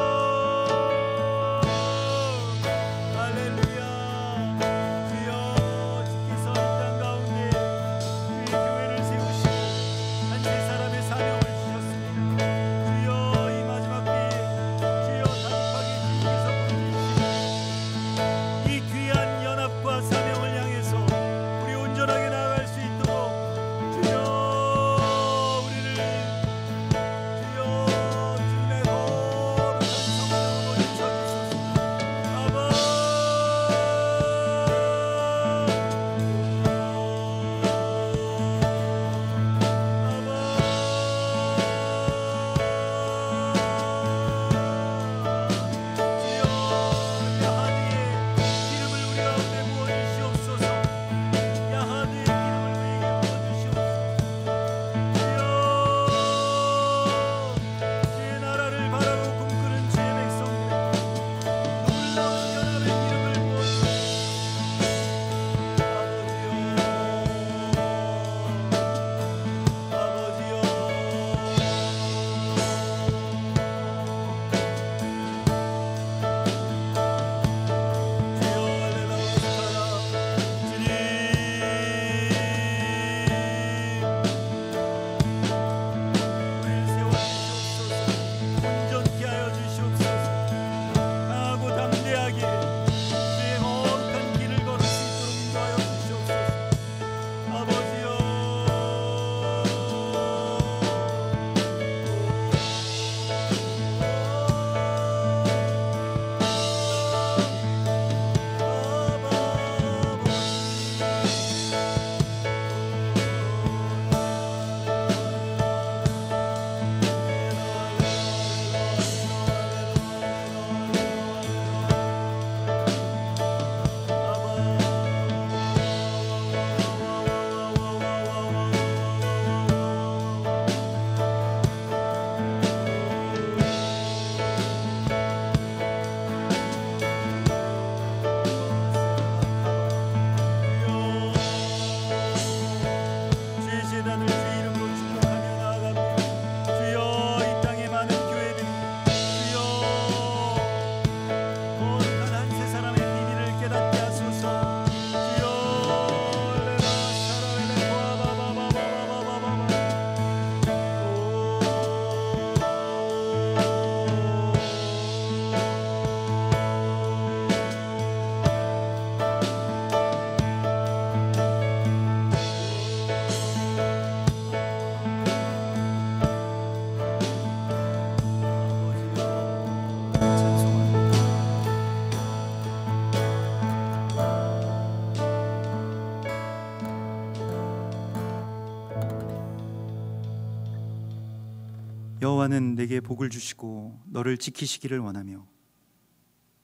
여호와는 내게 복을 주시고 너를 지키시기를 원하며,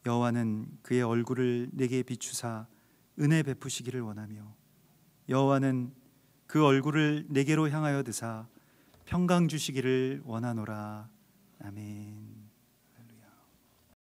여호와는 그의 얼굴을 내게 비추사 은혜 베푸시기를 원하며, 여호와는 그 얼굴을 내게로 향하여 드사 평강 주시기를 원하노라. 아멘.